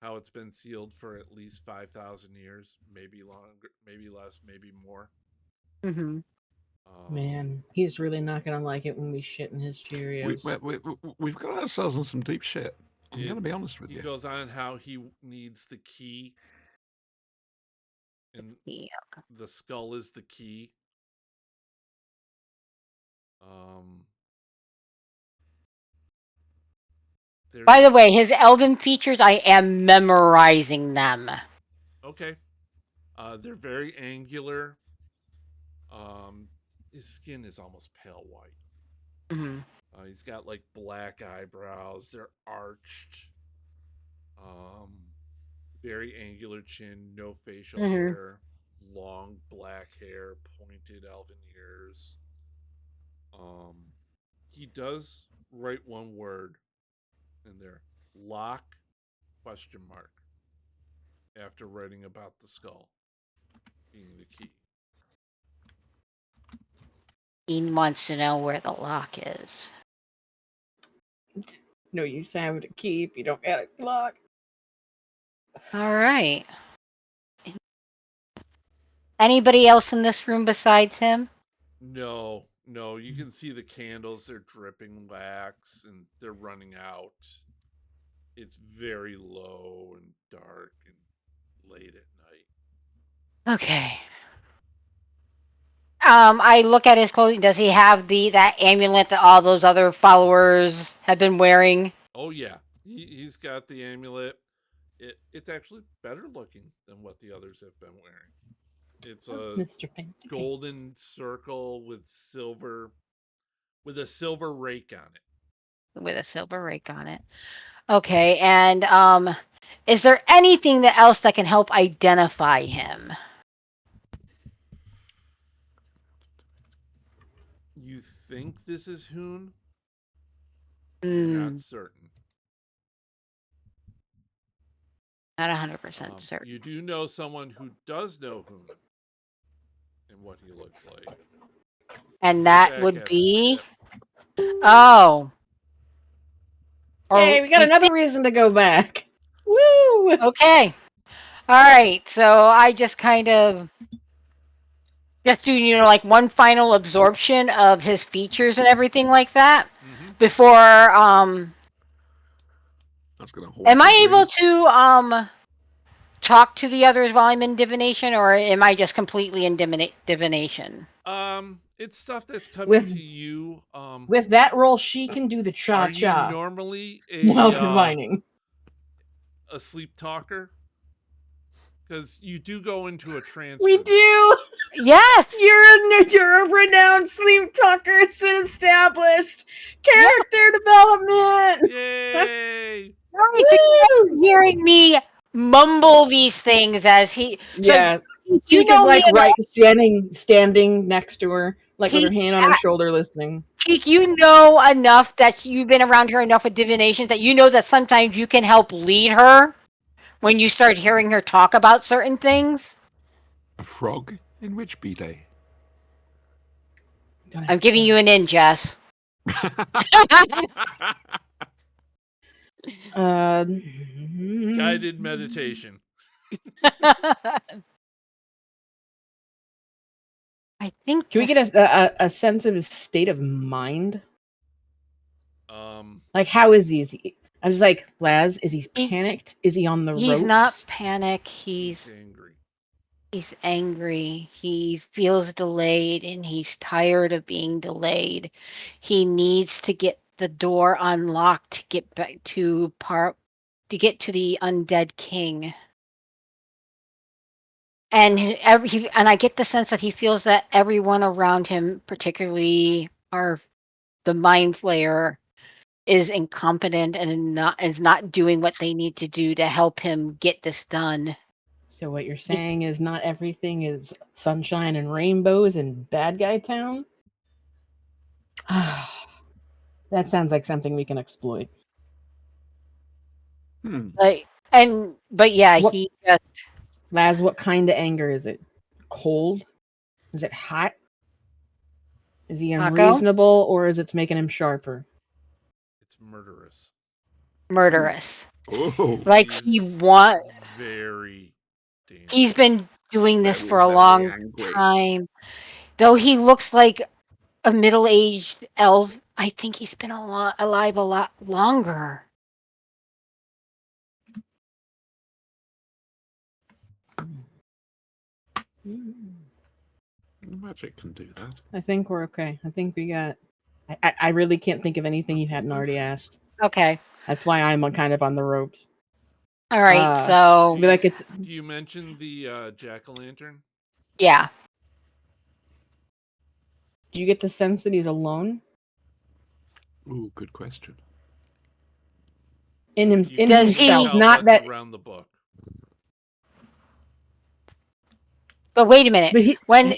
How it's been sealed for at least 5,000 years, maybe longer, maybe less, maybe more. Mm-hmm. Man, he's really not gonna like it when we shit in his Cheerios. We've got ourselves in some deep shit. I'm going to be honest with He you. goes on how he needs the key, and the skull is the key. By the way, his elven features, I am memorizing them. Okay. They're very angular. His skin is almost pale white. Mm-hmm. He's got like black eyebrows. They're arched. Very angular chin, no facial hair, long black hair, pointed elven ears. He does write one word in there: lock ? After writing about the skull being the key. Ian wants to know where the lock is. No use having a key if you don't got a lock. All right. Anybody else in this room besides him? No. You can see the candles. They're dripping wax and they're running out. It's very low and dark and late at night. Okay. I look at his clothing. Does he have that amulet that all those other followers have been wearing? Oh yeah, he's got the amulet. It's actually better looking than what the others have been wearing. It's a Mr. Fancy golden circle with a silver rake on it. With a silver rake on it. Okay, and is there anything else that can help identify him? You think this is Hoon? Mm, Not certain. not 100% certain. You do know someone who does know Hoon and what he looks like. And that would be... Oh. Hey, we got another reason to go back. Woo! Okay. All right. So I just kind of just do, like one final absorption of his features and everything like that before That's gonna am I able to talk to the others while I'm in divination, or am I just completely in divination? It's stuff that's coming to you. With that roll, she can do the cha-cha. Are you normally divining a sleep talker? Because you do go into a trance. We do. Yeah. You're a renowned sleep talker. It's been established. Character development. Yay! Hearing me mumble these things as he... Yeah. Teek is like standing next to her, like with her hand on her shoulder, listening. Teek, you know enough that you've been around her enough with divinations that you know that sometimes you can help lead her when you start hearing her talk about certain things. A frog in which be they? Don't I'm ask giving you an questions. in, Jess. Guided meditation. I think Can we this, get a sense of his state of mind? Um, Like, how is he? Is he? I was like, Laz, is he He- panicked? Is he on the he's not ropes? panic. he's angry. He's angry. He feels delayed and he's tired of being delayed. He needs to get the door unlocked to get back to get to the undead king. And and I get the sense that he feels that everyone around him, particularly the mind flayer, is incompetent and is not doing what they need to do to help him get this done. So what you're saying is not everything is sunshine and rainbows in Bad Guy Town? That sounds like something we can exploit. But yeah, What, he just Laz, what kind of anger is it? Cold? Is it hot? Is he Taco unreasonable, or is it making him sharper? It's murderous. murderous. Oh, Like Very dangerous. he's been doing this very, for a very long angry. time. Though he looks like a middle-aged elf, I think he's been alive a lot longer. Magic can do that. I think we're okay. I think we got. I really can't think of anything you hadn't already asked. Okay. That's why I'm kind of on the ropes. All right. Do So Be like, it's you mention the jack-o'-lantern? yeah. do you get the sense that he's alone Ooh, good question. in him You in can Does he- himself? tell Not that's that, around the book. But wait a minute. but he. When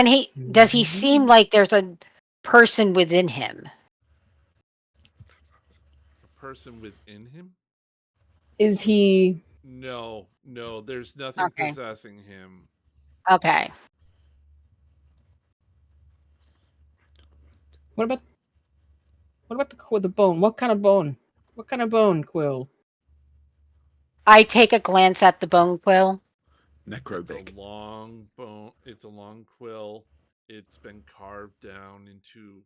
he does he seem like there's a person within him? A person within him? Is he? No, there's nothing Okay. possessing him. Okay. What about the bone? What kind of bone? What kind of bone, Quill? I take a glance at the bone quill. It's Necrobic. a long bone. It's a long quill. It's been carved down into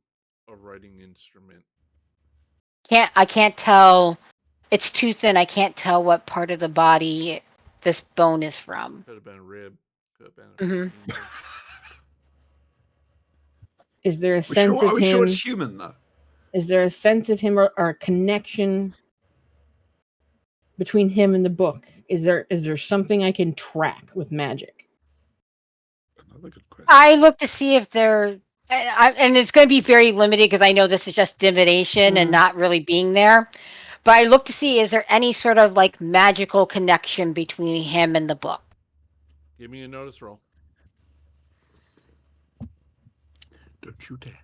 a writing instrument. I can't tell. It's too thin. I can't tell what part of the body this bone is from. Could have been a rib. Could have been a Mhm. femur. Is there a Are sense of we him? sure it's human though? Is there a sense of him or a connection between him and the book? Is there something I can track with magic? Another good question. I look to see if there, and it's going to be very limited because I know this is just divination and not really being there. But I look to see is there any sort of like magical connection between him and the book. Give me a notice roll. Don't you dare.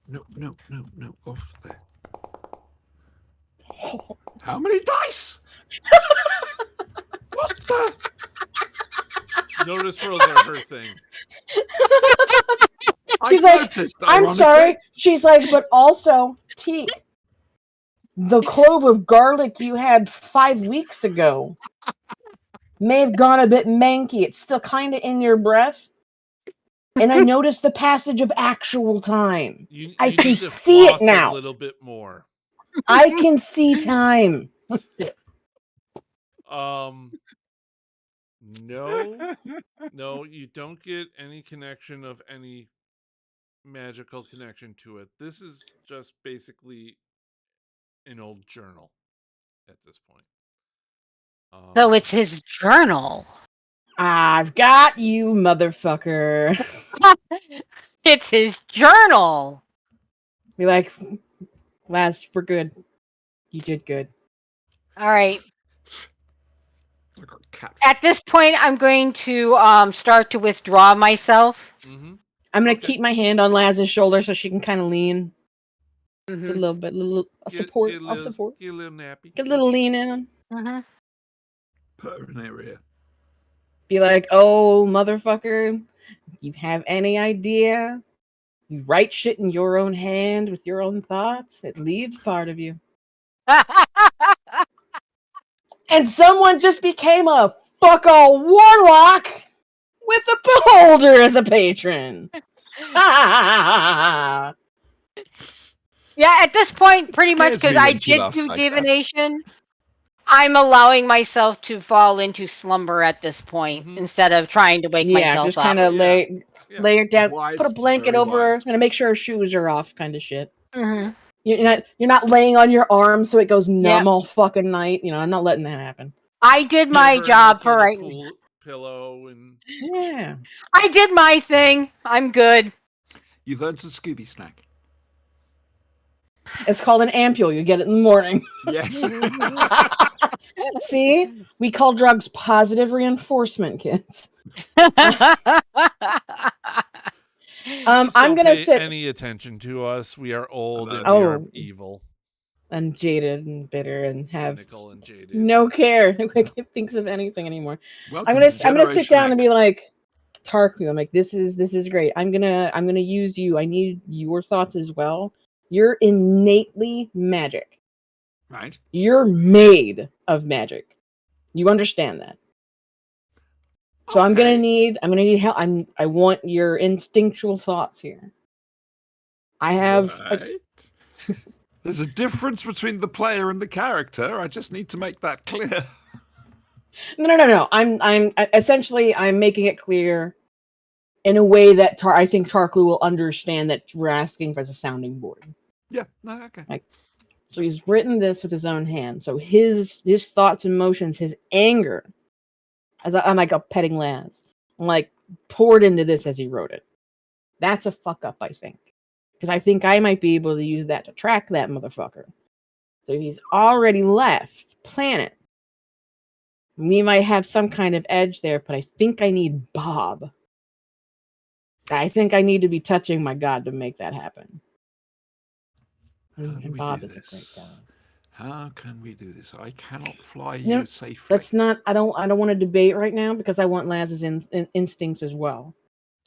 No, off there. How many dice? What the? Notice rolls are her thing. She's I like, noticed, I'm ironically. sorry. She's like, but also, Teek, the clove of garlic you had 5 weeks ago may have gone a bit manky. It's still kind of in your breath. And I noticed the passage of actual time. You I can need to see it floss now. a little bit more. I can see time. No, you don't get any connection of any magical connection to it. This is just basically an old journal at this point. So it's his journal. I've got you, motherfucker. It's his journal. Be like, Laz, we're good. You did good. All right. I got cat. At this point, I'm going to start to withdraw myself. Mm-hmm. I'm gonna Okay. keep my hand on Laz's shoulder so she can kind of lean Mm-hmm. a little bit, support. Get a I'll little, support. Get a little nappy. Get a little lean in. Mm-hmm. Put her in area. Be like, oh, motherfucker, you have any idea? You write shit in your own hand with your own thoughts. It leaves part of you. And someone just became a fuck all warlock with the beholder as a patron. Yeah, at this point, pretty much Scares me because I when she did laughs do like that. divination, I'm allowing myself to fall into slumber at this point Mhm. instead of trying to wake Yeah, myself just up. kind of Yeah. lay her down, Wise, put a blanket very over her, wise. and make sure her shoes are off, kind of shit. Mm-hmm. You're not laying on your arm so it goes numb Yep. all fucking night. You know, I'm not letting that happen. I did Give my her a job nice for little right. pool pillow and Yeah. I did my thing. I'm good. You've earned a Scooby snack. It's called an ampule. You get it in the morning. Yes. See? We call drugs positive reinforcement, kids. please I'm don't gonna pay sit any attention to us. We are old and Hello. we are Oh. evil, and jaded and bitter and have cynical and jaded. no care. Nobody thinks of anything anymore. Welcome I'm gonna to sit Generation down and X. be like, Tarku, I'm like, this is great. I'm gonna use you. I need your thoughts as well. You're innately magic. Right. You're made of magic. You understand that. So I'm gonna Okay. need help. I want your instinctual thoughts here. I have Right. There's a difference between the player and the character. I just need to make that clear. no. I'm essentially I'm making it clear in a way that I think Tarklu will understand that we're asking for as a sounding board. Yeah. No, okay. So he's written this with his own hand. So his thoughts, emotions, his anger, I'm like a petting Laz, like poured into this as he wrote it. That's a fuck up, I think, because I think I might be able to use that to track that motherfucker. So he's already left planet. We might have some kind of edge there, but I think I need Bob. I think I need to be touching my god to make that happen. How do And we Bob do is a this? great guy. How can we do this? I cannot fly No, you safely. Let's not. I don't want to debate right now because I want Laz's instincts as well.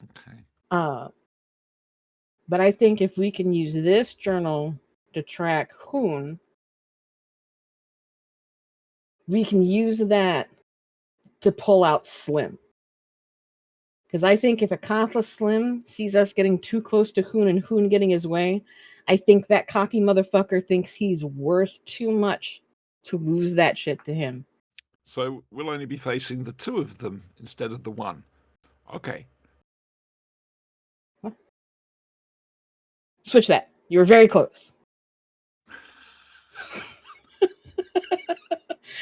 Okay. But I think if we can use this journal to track Hoon, we can use that to pull out Slim. Because I think if Akatha Slim sees us getting too close to Hoon and Hoon getting his way, I think that cocky motherfucker thinks he's worth too much to lose that shit to him. So we'll only be facing the two of them instead of the one. Okay. What? Switch that. You were very close.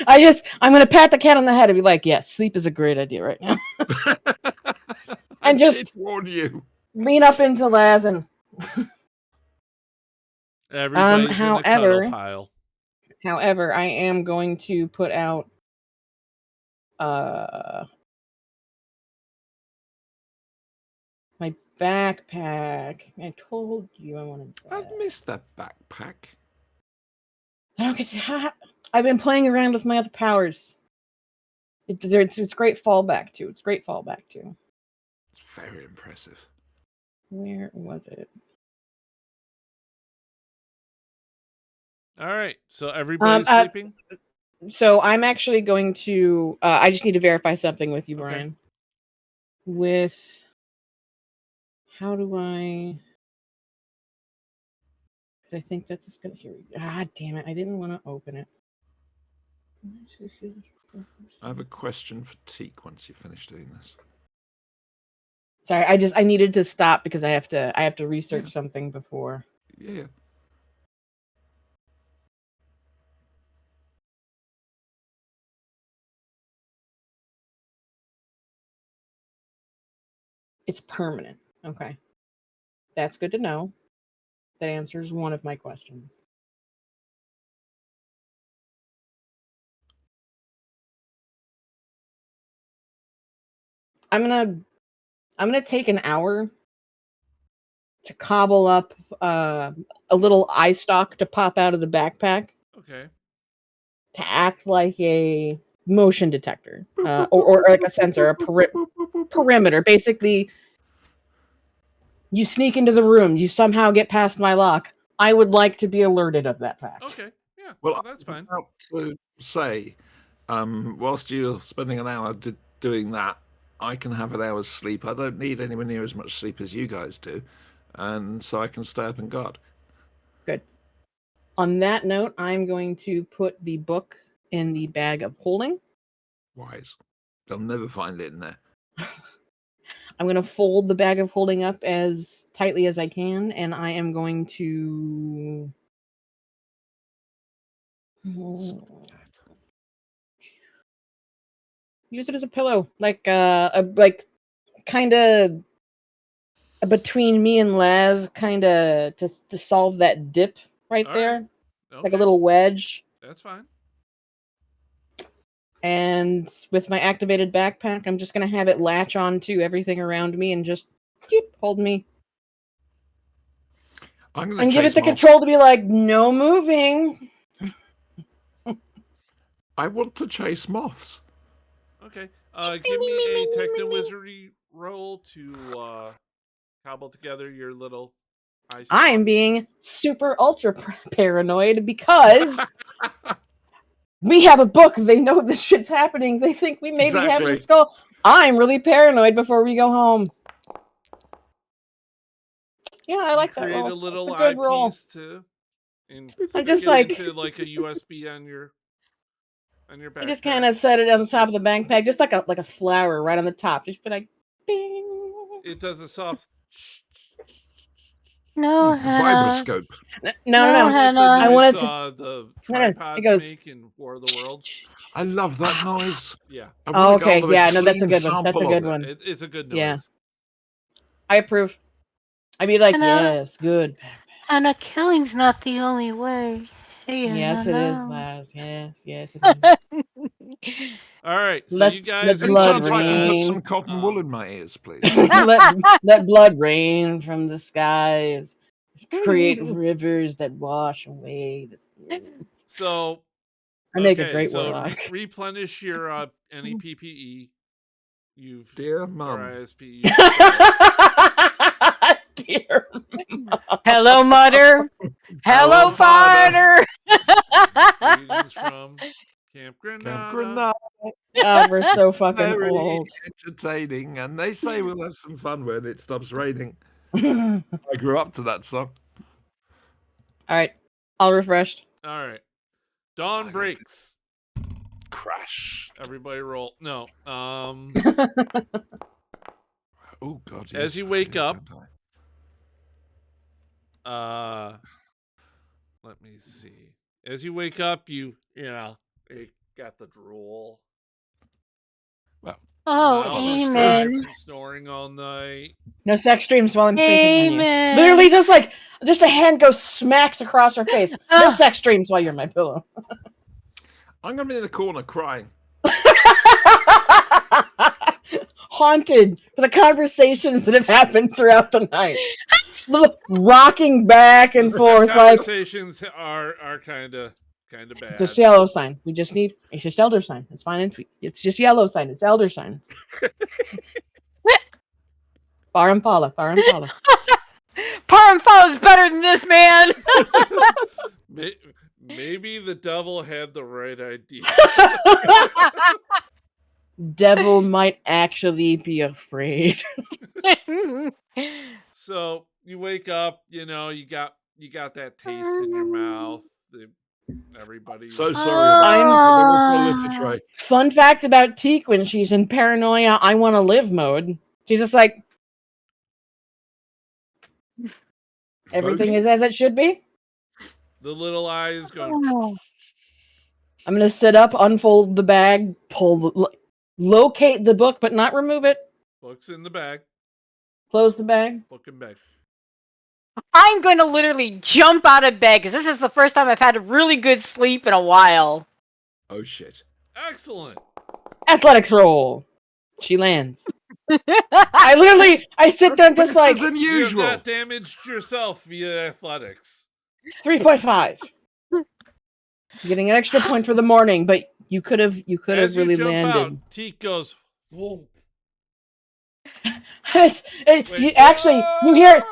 I'm gonna pat the cat on the head and be like, yes, sleep is a great idea right now. I And just did warn you. lean up into Laz and Everybody's in the cuddle pile. However, I am going to put out my backpack. I told you I wanted that. I've missed that backpack. I don't get to. I've been playing around with my other powers. It's great fallback too. It's great fallback too. It's very impressive. Where was it? All right. So everybody's sleeping? So I'm actually going to. I just need to verify something with you, Okay. Brian. With how do I? Because I think that's just gonna. Here we go. Ah, damn it! I didn't want to open it. I have a question for Teek once you finish doing this. Sorry, I needed to stop because I have to research something before. Yeah. It's permanent. Okay. That's good to know. That answers one of my questions. I'm gonna take an hour to cobble up a little eye stalk to pop out of the backpack Okay. to act like a motion detector, or like a sensor, a perimeter. Basically, you sneak into the room, you somehow get past my lock. I would like to be alerted of that fact. Okay. Yeah. Well, Well, that's fine. About to say, whilst you're spending an hour doing that, I can have an hour's sleep. I don't need anywhere near as much sleep as you guys do, and so I can stay up and guard. Good. On that note, I'm going to put the book in the bag of holding. Wise. They'll never find it in there. I'm going to fold the bag of holding up as tightly as I can, and I am going to use it as a pillow, like kind of between me and Laz, kind of to solve that dip right All there, right. Okay. like a little wedge. That's fine. And with my activated backpack, I'm just going to have it latch on to everything around me and just hold me. I'm going to And give it the moths. control to be like, no moving. I want to chase moths. Okay. Give me a techno-wizardry roll to cobble together your little eye stalk. I'm being super ultra paranoid because we have a book. They know this shit's happening. They think we maybe have the skull. I'm really paranoid before we go home. Yeah, I like that roll. Create a little it's a good roll. eyepiece to, and I'm just stick it like into like a USB on your backpack. I just kind of set it on the top of the backpack, just like a flower right on the top. Just be like, bing. It does a soft. No, Hannah. Vibroscope. No. Hannah. I wanted to the tripods it goes, make in War of the Worlds. I love that noise. Yeah. Oh, okay. Yeah, no, that's a good one. That's a good one. It's a good noise. Yeah. I approve. I'd be like, Hannah. yes, good. Hannah, killing's not the only way. Hey, Yes, it Hannah. is, Laz. Yes, it is. All right, so Let you guys the are blood Try and put rain. some cotton wool in my ears, please. let blood rain from the skies. Create rivers that wash away the sin. So I make a great warlock. Replenish your any PPE. You've Dear Mum. ISP. Dear Hello, Mother. Hello, Father. Greetings from Camp Granada. Camp Granada. Oh, we're so fucking Very old. entertaining, and they say we'll have some fun when it stops raining. I grew up to that song. All right, all refreshed. All right, dawn breaks. Crash. Everybody roll. No. Oh God. Yes, As you wake up, let me see. As you wake up, you got the drool. Well, Oh, amen. From snoring all night. No sex dreams while I'm sleeping. Amen. Literally, just a hand goes smacks across her face. No sex dreams while you're my pillow. I'm gonna be in the corner crying. Haunted for the conversations that have happened throughout the night. Little rocking back and forth. Conversations are kind of bad. It's just yellow sign. It's just elder sign. It's fine and sweet. It's just yellow sign. It's elder sign. Parampala. Parampala is better than this, man. Maybe the devil had the right idea. Devil might actually be afraid. So you wake up, you got that taste in your mouth. Everybody's so sorry. Fun fact about Teek: when she's in paranoia, I want to live mode, she's just like, everything is as it should be. The little eyes go. I'm gonna sit up, unfold the bag, locate the book, but not remove it. Book's in the bag. Close the bag. Book in bag. I'm going to literally jump out of bed because this is the first time I've had a really good sleep in a while. Oh shit! Excellent. Athletics roll. She lands. I sit there and just Better like than You have usual. not damaged yourself via athletics. 3.5. Getting an extra point for the morning, but you could have As you really jump landed. out, Teek goes, whoa.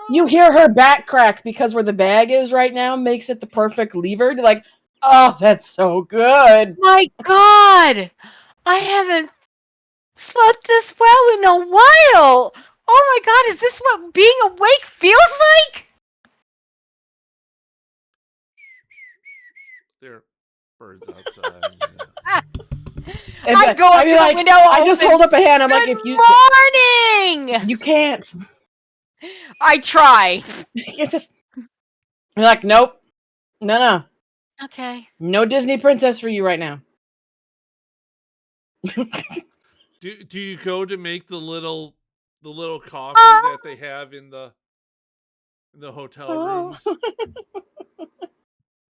You hear her back crack because where the bag is right now makes it the perfect lever. You're like, oh, that's so good. My God, I haven't slept this well in a while. Oh my God, is this what being awake feels like? There are birds outside. I go up to the window. I just open. hold up a hand. I'm Good like, if you morning. you can't. I try. It's just you're like, nope, no, Okay. no Disney princess for you right now. Do you go to make the little coffee that they have in the hotel rooms?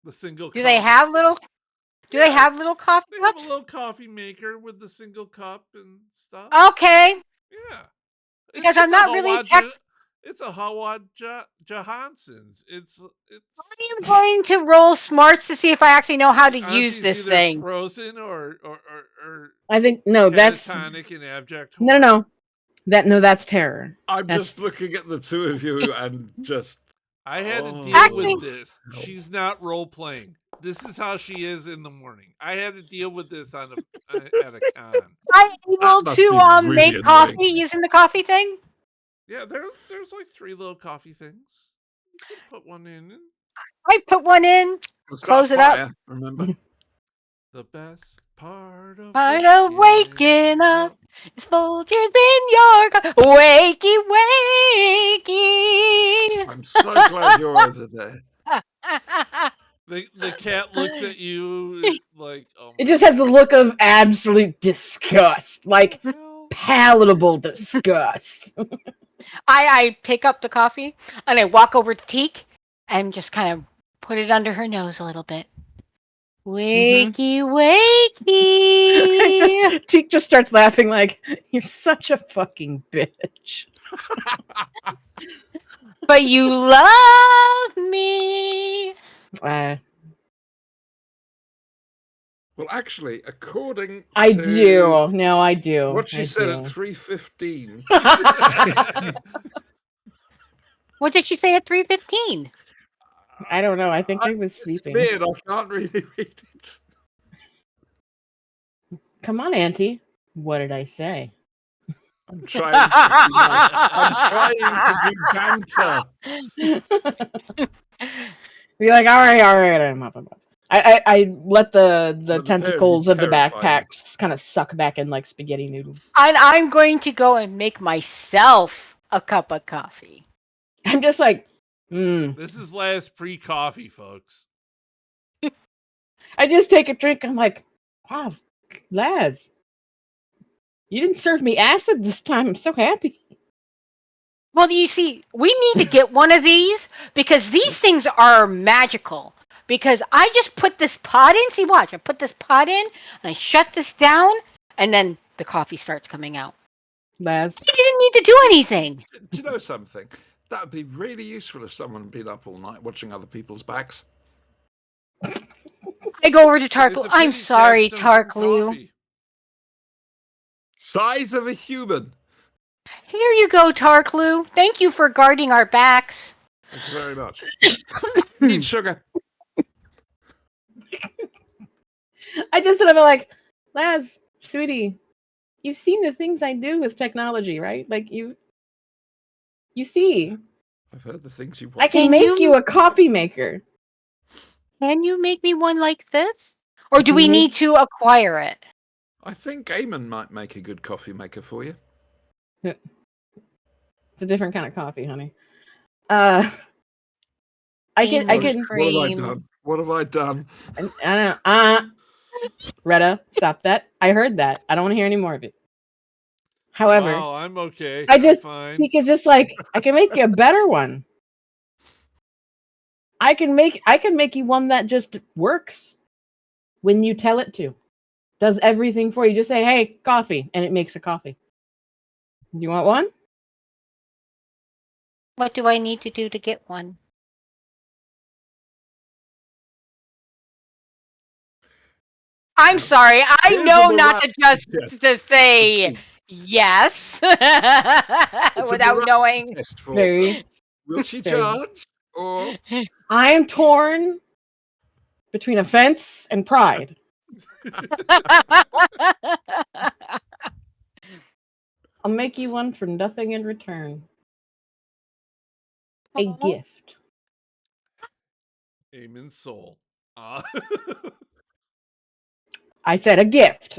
The single Do they cups? have little? Do they Yeah, have little coffee They have a cups? little coffee maker with the single cup and stuff. Okay, Yeah. because I'm not really tech. It's a Howard Johansson's. It's I am going to roll smarts to see if I actually know how to use Auntie's this either thing. frozen or I think no, that's catatonic and abject. no. That's terror. I'm That's- just looking at the two of you and just. I had to deal Actually- with this. She's not role playing. This is how she is in the morning. I had to deal with this at a con. I'm able must to be really make annoying. coffee using the coffee thing. Yeah, there's like 3 little coffee things. You can put one in. I put one in. Close it up. Remember? The best part of Waking up. It's Folgers in your wakey wakey. I'm so glad you're over there. The cat looks at you like, oh It just has the look of absolute disgust, like my hell. palatable disgust. I pick up the coffee and I walk over to Teek and just kind of put it under her nose a little bit. Wakey wakey. Teek just starts laughing like, you're such a fucking bitch. But you love me. Well, actually, according I to do. No, I do. what she I said do. at 3:15, What did she say at 3:15? I don't know. I think I was it's sleeping. weird. I can't really read it. Come on, Auntie. What did I say? I'm trying to do banter. Be like, all right, I'm up. I let the the pair of you tentacles of the terrify me. backpacks kind of suck back in like spaghetti noodles. And I'm going to go and make myself a cup of coffee. I'm just like, This is last pre-coffee, folks. I just take a drink. I'm like, wow, Laz, you didn't serve me acid this time. I'm so happy. Well, you see, we need to get one of these because these things are magical. Because I just put this pot in. See, watch. I put this pot in and I shut this down and then the coffee starts coming out. Laz, You didn't need to do anything. Do you know something? That would be really useful if someone had been up all night watching other people's backs. I go over to It's Tarklu. a I'm pity sorry, cats don't drink Tarklu. coffee. Size of a human. Here you go, Tarklu. Thank you for guarding our backs. Thank you very much. Need sugar. I just said, I'm like, Laz, sweetie, you've seen the things I do with technology, right? Like you see, I've heard the things you I want. can Can make you- you a coffee maker. Can you make me one like this? Or do we Make- need to acquire it? I think Eamon might make a good coffee maker for you. It's a different kind of coffee, honey. I can. What have I done? What have I done? I don't know. Retta, stop that. I heard that. I don't want to hear any more of it. However, Wow, I'm okay. I just I'm fine. Teek is just like, I can make you a better one. I can make you one that just works when you tell it to. Does everything for you. Just say, hey, coffee, and it makes a coffee. You want one? What do I need to do to get one? I'm sorry. I Here's know a not to just morality to say test. yes It's a without morality knowing. test for her. Very. Will she very- charge or I am torn between offense and pride. I'll make you one for nothing in return. A gift. Eamon's soul. I said a gift.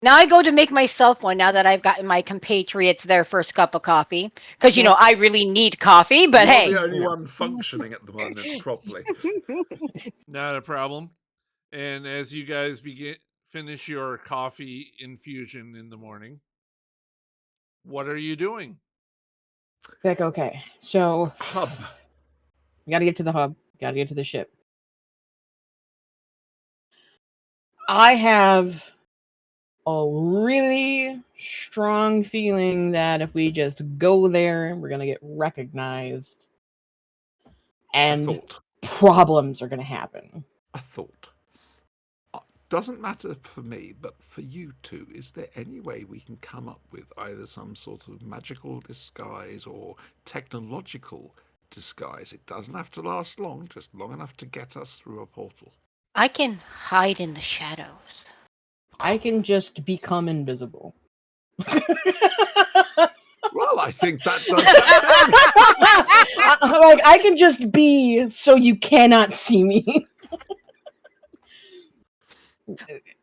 Now I go to make myself one now that I've gotten my compatriots their first cup of coffee. Because, you know, I really need coffee, but you're hey. the only one functioning at the moment properly? Not a problem. And as you guys finish your coffee infusion in the morning, what are you doing? Like, okay, so Hub. we gotta get to the hub. Gotta get to the ship. I have a really strong feeling that if we just go there, we're gonna get recognized, and thought. problems are gonna happen. A thought. Doesn't matter for me, but for you two, is there any way we can come up with either some sort of magical disguise or technological disguise? It doesn't have to last long, just long enough to get us through a portal. I can hide in the shadows. I can just become invisible. Well, I think that does that. Like, I can just be so you cannot see me.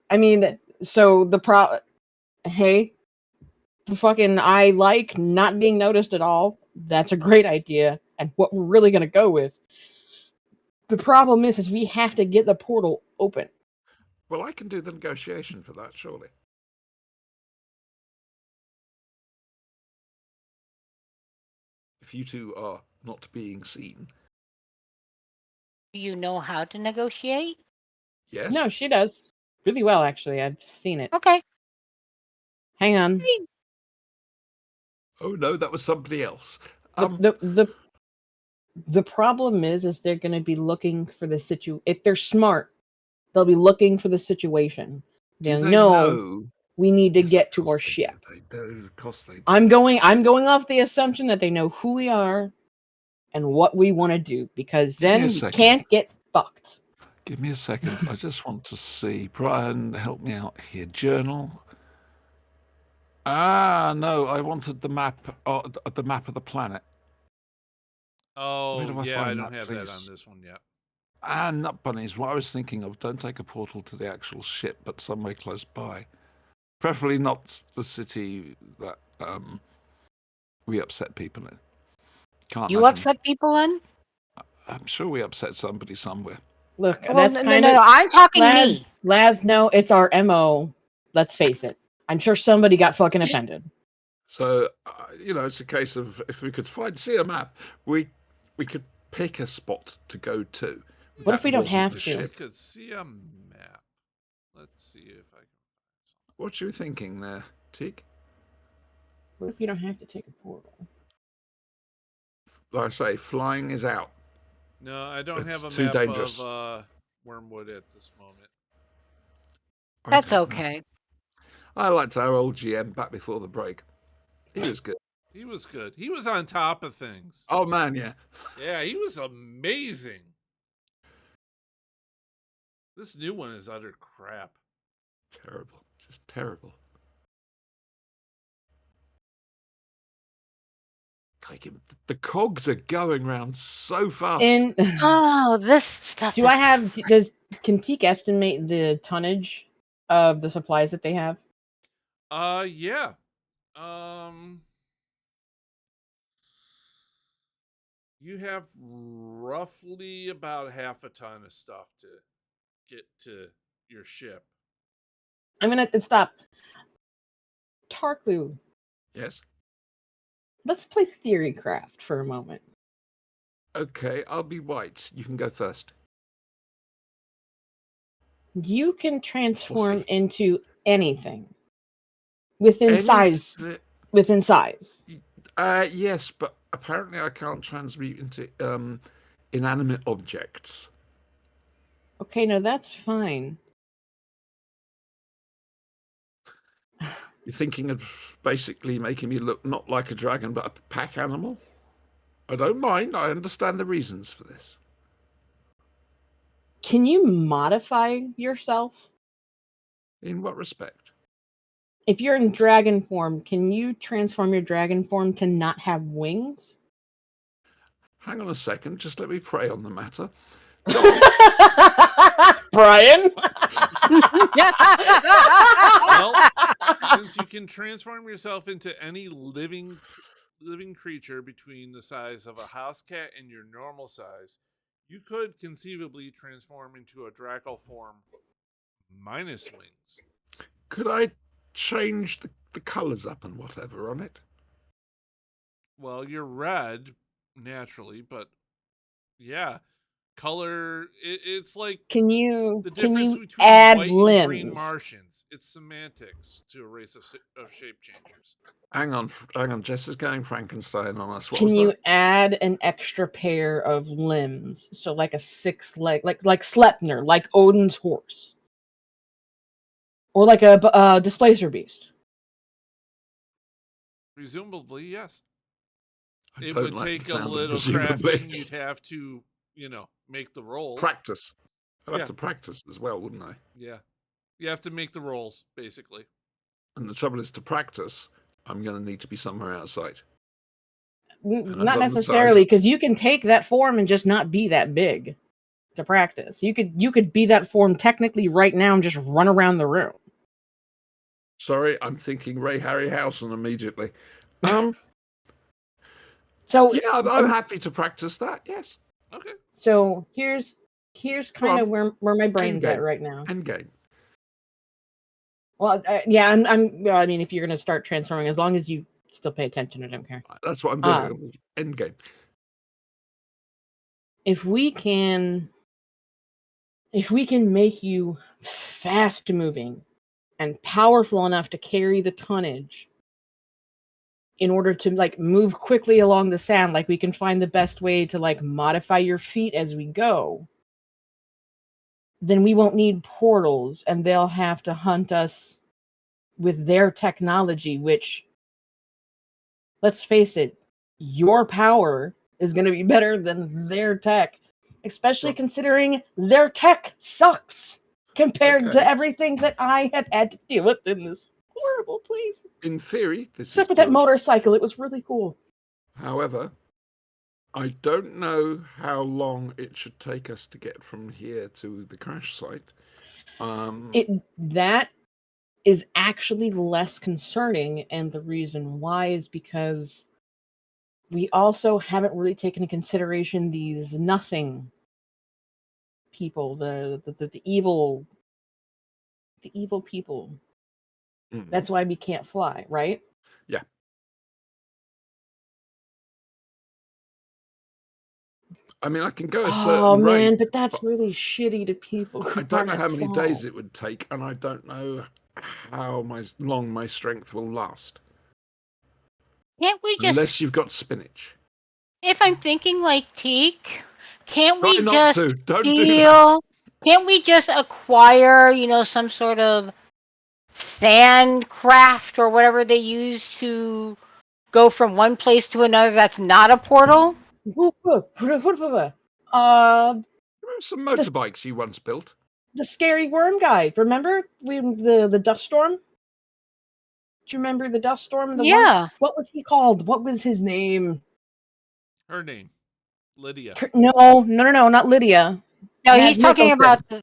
I mean, so hey, fucking, I like not being noticed at all. That's a great idea, and what we're really gonna go with. The problem is we have to get the portal open. Well, I can do the negotiation for that, surely. If you two are not being seen. Do you know how to negotiate? Yes? No, she does really well, actually. I've seen it. Okay. Hang on. Oh no, that was somebody else. The problem is they're going to be looking for the if they're smart, they'll be looking for the situation. They'll know we need to get to our ship. They do, of course they do. I'm going off the assumption that they know who we are and what we want to do, because then we can't get fucked. Give me a second. I just want to see. Brian, help me out here. Journal. No, I wanted the map of the planet. Oh, yeah, I don't that, have please? that on this one yet. Nut bunnies. What I was thinking of, don't take a portal to the actual ship, but somewhere close by. Preferably not the city that we upset people in. Can't You imagine. upset people in? I'm sure we upset somebody somewhere. Look, Well, that's kind of... No, I'm talking me. Laz, no, it's our MO. Let's face it. I'm sure somebody got fucking offended. So, it's a case of if we could see a map, we could pick a spot to go to. What if we don't have to? Ship. I could see a map. Let's see if I can find something. What you thinking there, Teek? What if you don't have to take a portal? Like I say, flying is out. No, I don't have a too map dangerous. of Wormwood at this moment. That's okay. I liked our old GM back before the break. He was good. He was good. He was on top of things. Oh, man, yeah. Yeah, he was amazing. This new one is utter crap. Terrible. Just terrible. The cogs are going around so fast. Oh, this stuff. Can Teek estimate the tonnage of the supplies that they have? Yeah. You have roughly about half a ton of stuff to get to your ship. I'm gonna stop. Tarklu. Yes. Let's play Theorycraft for a moment. Okay, I'll be white. You can go first. You can transform into anything. within size. Within size. Yes, but apparently I can't transmute into inanimate objects. Okay, no, that's fine. You're thinking of basically making me look not like a dragon, but a pack animal? I don't mind. I understand the reasons for this. Can you modify yourself? In what respect? If you're in dragon form, can you transform your dragon form to not have wings? Hang on a second. Just let me pray on the matter. Brian? Well, since you can transform yourself into any living creature between the size of a house cat and your normal size, you could conceivably transform into a Draco form minus wings. Could I change the colours up and whatever on it? Well, you're red naturally, but yeah, color. It's like Can you the difference between add white limbs? and green Martians. It's semantics to a race of shape changers. Hang on. Jess is going Frankenstein on us. What Can was you that? add an extra pair of limbs? So like a 6 leg, like Sleipnir, like Odin's horse, or like a displacer beast. Presumably, yes. I It don't would like the take a sound of little presumably. crafting. You'd have to, make the rolls. Practice. I'd Yeah. have to practice as well, wouldn't I? Yeah. You have to make the rolls, basically. And the trouble is, to practice, I'm going to need to be somewhere outside. Not necessarily, because you can take that form and just not be that big to practice. You could be that form technically right now and just run around the room. Sorry, I'm thinking Ray Harryhausen immediately. So yeah, I'm happy to practice that. Yes. Okay. So here's kind of where my brain's at right now. Endgame. Well, yeah, I mean, if you're gonna start transforming, as long as you still pay attention, I don't care. That's what I'm doing. Endgame. If we can make you fast moving and powerful enough to carry the tonnage in order to like move quickly along the sand, like we can find the best way to like modify your feet as we go, then we won't need portals and they'll have to hunt us with their technology, which, let's face it, your power is going to be better than their tech, especially considering their tech sucks compared to everything that I have had to deal with in this horrible place. In theory, except for that motorcycle, it was really cool. However, I don't know how long it should take us to get from here to the crash site. That is actually less concerning, and the reason why is because we also haven't really taken into consideration these nothing people, the evil people. Mm-hmm. That's why we can't fly, right? Yeah. I mean, I can go a certain rate. Oh man, but that's really shitty to people who I don't know how many fall. days it would take, and I don't know how long my strength will last. Can't we just... Unless you've got spinach. If I'm thinking like Teek, can't we Try just not to. Don't steal... do that. Can't we just acquire, some sort of sand craft or whatever they use to go from one place to another that's not a portal? Some motorbikes you once built. The scary worm guy. Remember the dust storm? Do you remember the dust storm? Yeah. What was he called? What was his name? Her name, Lydia. No, not Lydia. No, he's talking about the...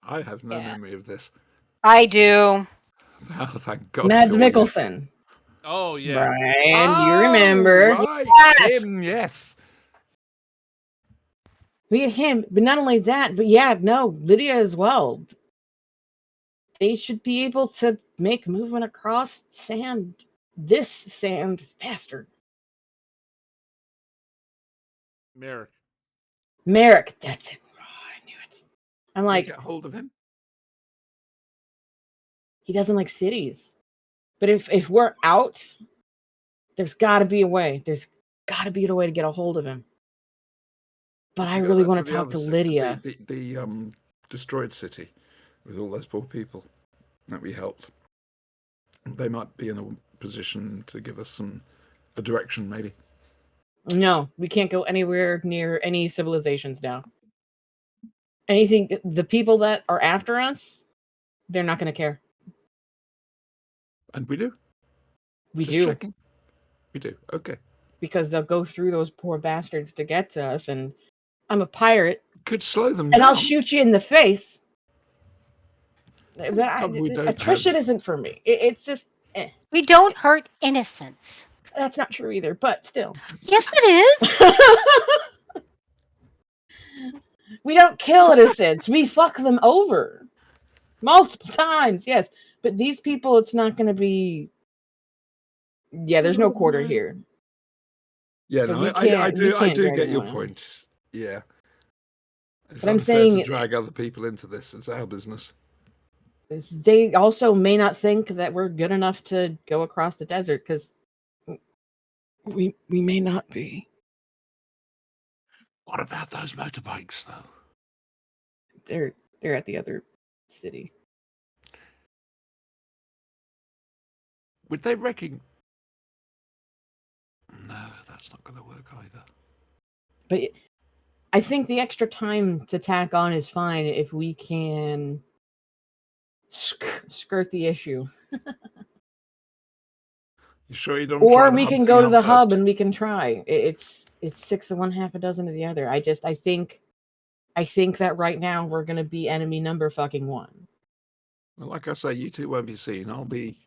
I have no memory of this. I do. Oh, thank God. Mads Mikkelsen. Oh, yeah. Brian, do you remember? Right. Yes. Him, yes. We get him, but not only that, but yeah, no, Lydia as well. They should be able to make movement across this sand faster. Merrick, that's it. Oh, I knew it. I'm like, get hold of him. He doesn't like cities. But if we're out, there's got to be a way. There's got to be a way to get a hold of him. But I really want to talk to Lydia. The destroyed city with all those poor people that we helped. They might be in a position to give us a direction, maybe. No, we can't go anywhere near any civilizations now. Anything, the people that are after us, they're not going to care. And we do. We Just do. checking. We do. Okay. Because they'll go through those poor bastards to get to us, and I'm a pirate. Could slow them and down. I'll shoot you in the face. But don't attrition have- isn't for me. It's just, We don't hurt innocents. that's not true either, but still. Yes, it is. We don't kill innocents. We fuck them over. Multiple times, yes. But these people, it's not going to be... Yeah, there's no quarter here. Yeah, So no, we I can't do drag get your anyone. point. Yeah. It's But I'm unfair saying to drag other people into this. It's our business. They also may not think that we're good enough to go across the desert, because we may not be. What about those motorbikes, though? They're at the other city. Would they reckon? No, that's not going to work either. But I think the extra time to tack on is fine if we can skirt the issue. You sure you don't? Or try the we hub can thing go to out the hub first? and we can try. It's 6 of one, half a dozen of the other. I think that right now we're going to be enemy number fucking 1. Well, like I say, you two won't be seen. I'll be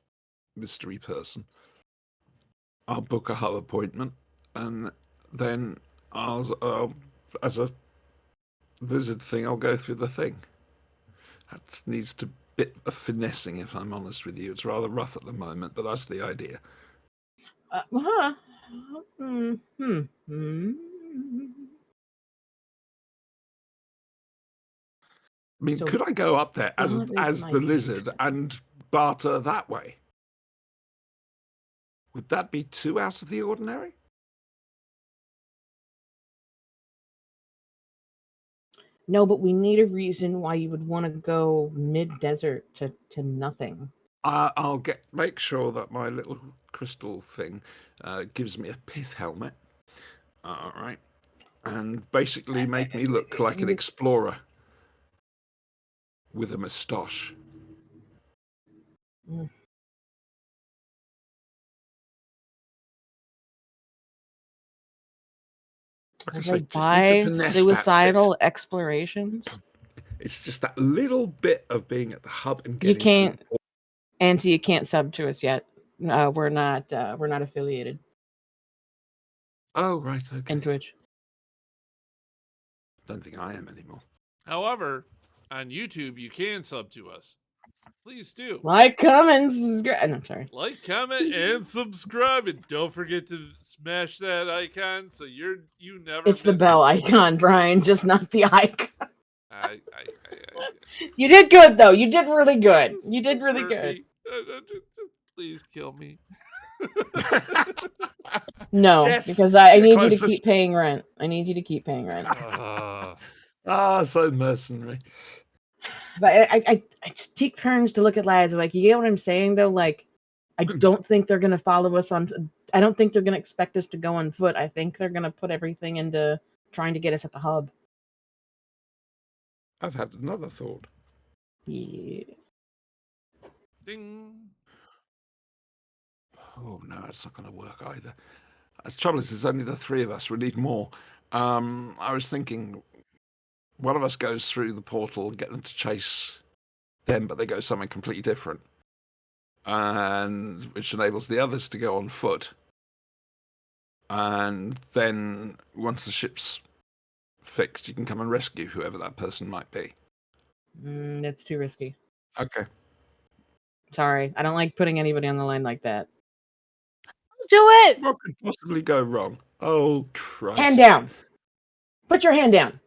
mystery person. I'll book a hub appointment, and then I'll as a lizard thing, I'll go through the thing. That needs a bit of finessing, if I'm honest with you. It's rather rough at the moment, but that's the idea. I mean, So could I go up there as what is my the lizard and barter that way? Would that be too out of the ordinary? No, but we need a reason why you would want to go mid-desert to nothing. I'll make sure that my little crystal thing gives me a pith helmet. All right. And basically make me look like an explorer with a moustache. Mm. Like I As say, I just need to buy finesse that suicidal explorations. It's just that little bit of being at the hub and You getting can't, through Auntie, you can't sub to us yet. We're not affiliated Oh, right, okay. in Twitch. Don't think I am anymore. However, on YouTube, you can sub to us. Please do. Like, comment, subscribe. No, I'm sorry. Like, comment, and subscribe, and don't forget to smash that icon so you never. It's the miss bell icon, Brian, just not the icon. I You did good though. You did really good. You did really hurt good. me. Just please kill me. No, Jess, because I you're need you to closest. keep paying rent. I need you to keep paying rent. So mercenary. But I Teek turns to look at lads like, you get what I'm saying though? Like, I don't think they're gonna follow us on. I don't think they're gonna expect us to go on foot. I think they're gonna put everything into trying to get us at the hub. I've had another thought. Yeah. Ding. Oh no, it's not going to work either. The trouble is, there's only the 3 of us. We need more. I was thinking, one of us goes through the portal and get them to chase them, but they go somewhere completely different, and which enables the others to go on foot. And then once the ship's fixed, you can come and rescue whoever that person might be. That's too risky. Okay. Sorry, I don't like putting anybody on the line like that. Do it. What could possibly go wrong? Oh, Christ. Hand down. Put your hand down.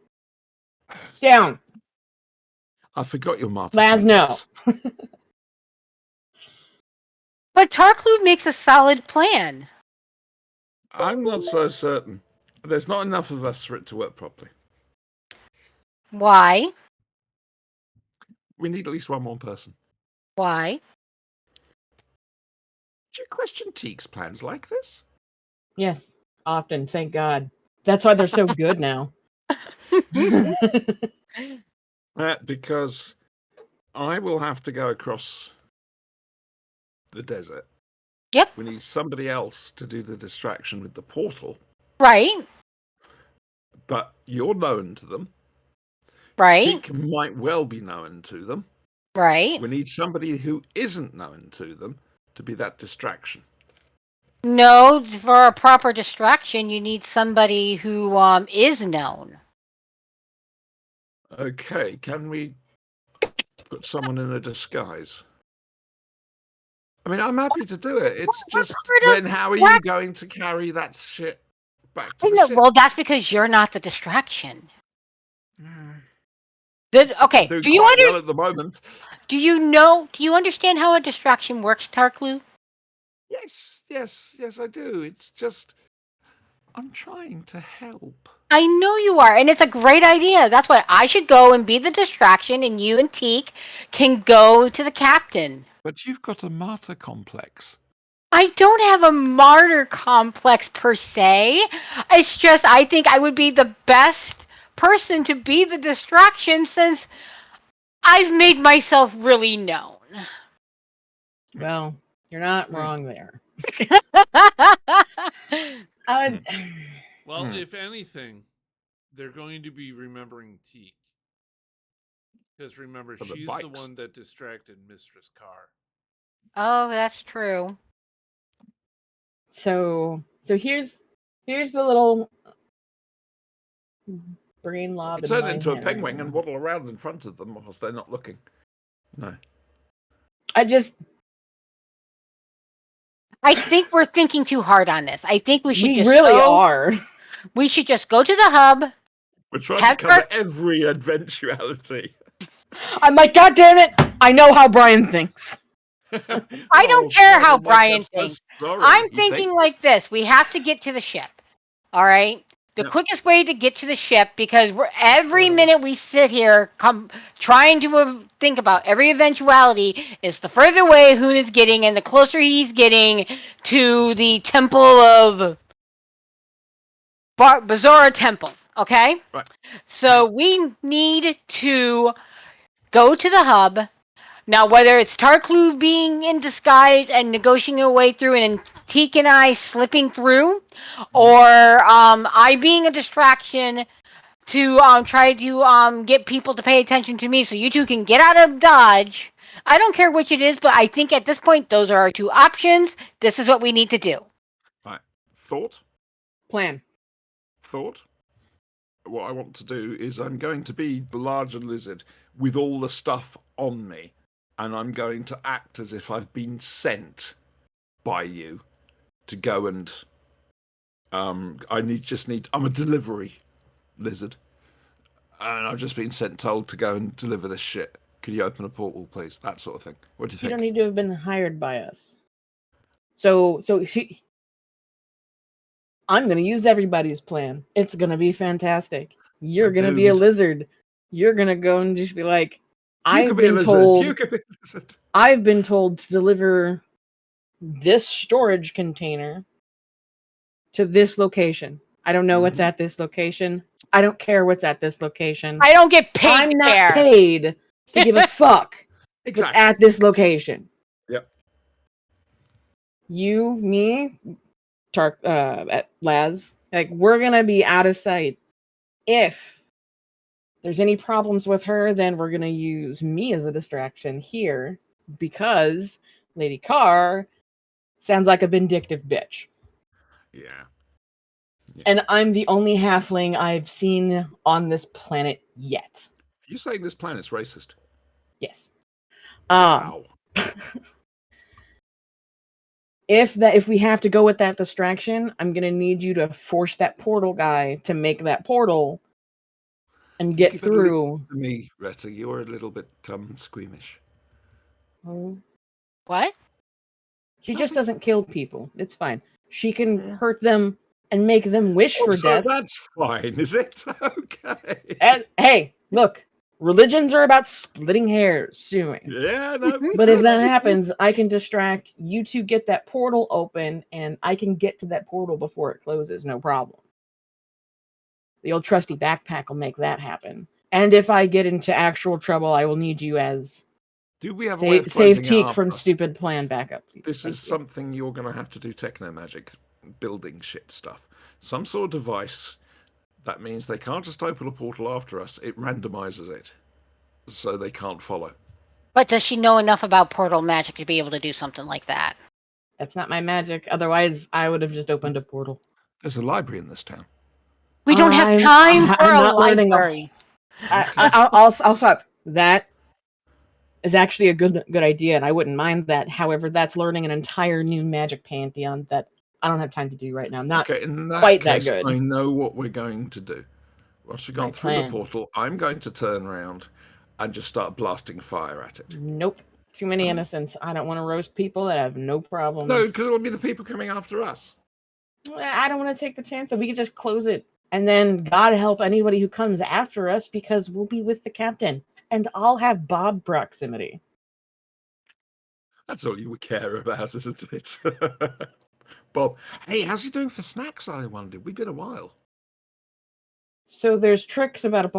Down. I forgot your martyr. Laz, no. But Tarklu makes a solid plan. I'm not so certain. There's not enough of us for it to work properly. Why? We need at least one more person. Why? Do you question Teek's plans like this? Yes, often. Thank God. That's why they're so good now. Because I will have to go across the desert. Yep. We need somebody else to do the distraction with the portal. Right. But you're known to them. Right. Teek might well be known to them. Right. We need somebody who isn't known to them to be that distraction. No, for a proper distraction, you need somebody who is known. Okay, can we put someone in a disguise? I mean, I'm happy to do it. It's just, then how are you going to carry that shit back to the ship? Well, that's because you're not the distraction. Okay, Do you well at the moment? Do you understand how a distraction works, Tarklu? Yes, I do. It's just, I'm trying to help. I know you are, and it's a great idea. That's why I should go and be the distraction, and you and Teek can go to the captain. But you've got a martyr complex. I don't have a martyr complex per se. It's just I think I would be the best person to be the distraction since I've made myself really known. Well, you're not wrong there. Well, if anything, they're going to be remembering Teek. Because remember, she's the one that distracted Mistress Carr. Oh, that's true. So here's the little brain lob. Turn into a penguin and waddle around in front of them whilst they're not looking. No. I think we're thinking too hard on this. I think we should are. We should just go to the hub. We're trying to cover every eventuality. I'm like, God damn it! I know how Brian thinks. I don't care how Brian thinks. I'm thinking like this. We have to get to the ship. All right? The quickest way to get to the ship, because every minute we sit here trying to think about every eventuality, is the further away Hoon is getting and the closer he's getting to the temple of Bazora Temple. Okay? Right. So we need to go to the hub. Now, whether it's Tarklu being in disguise and negotiating a way through, and Teek and I slipping through, or I being a distraction to try to get people to pay attention to me so you two can get out of Dodge. I don't care which it is, but I think at this point, those are our two options. This is what we need to do. Right. Thought? Plan. Thought? What I want to do is I'm going to be the larger lizard with all the stuff on me. And I'm going to act as if I've been sent by you to go and I'm a delivery lizard. And I've just been told to go and deliver this shit. Can you open a portal, please? That sort of thing. What do you think? You don't need to have been hired by us. So I'm going to use everybody's plan. It's going to be fantastic. You're going to be a lizard. You're going to go and just be like, I've been told to deliver this storage container to this location. I don't know what's at this location. I don't care what's at this location. I don't get paid. I'm not paid to give a fuck what's at this location. Yep. You, me, at Laz, like, we're gonna be out of sight. If there's any problems with her, then we're gonna use me as a distraction here because Lady Carr sounds like a vindictive bitch. Yeah. And I'm the only halfling I've seen on this planet yet. Are you saying this planet's racist? Yes. Wow. If we have to go with that distraction, I'm gonna need you to force that portal guy to make that portal and get through. To me, Retta, you're a little bit squeamish. What? She just doesn't kill people. It's fine. She can hurt them and make them wish for So death. that's fine, is it? Okay. And, hey, look, religions are about splitting hairs, suing. Yeah, no. But if that happens, I can distract you two, get that portal open, and I can get to that portal before it closes, no problem. The old trusty backpack will make that happen. And if I get into actual trouble, I will need you as Do we have a way of save closing it Teek up? from stupid plan backup. Please. This Thank is you. something you're going to have to do techno magic, building shit stuff. Some sort of device that means they can't just open a portal after us, it randomizes it so they can't follow. But does she know enough about portal magic to be able to do something like that? That's not my magic. Otherwise, I would have just opened a portal. There's a library in this town. We don't have time for I'm a not learning library. I'll stop. That is actually a good idea, and I wouldn't mind that. However, that's learning an entire new magic pantheon that I don't have time to do right now. Not Okay, in that quite case, that good. I know what we're going to do. Once we've gone My through plan. the portal, I'm going to turn around and just start blasting fire at it. Nope. Too many innocents. I don't want to roast people that have no problems. No, because it'll be the people coming after us. I don't want to take the chance that we could just close it. And then God help anybody who comes after us, because we'll be with the captain. And I'll have Bob proximity. That's all you would care about, isn't it? Bob, hey, how's he doing for snacks, I wonder? We've been a while. So there's tricks about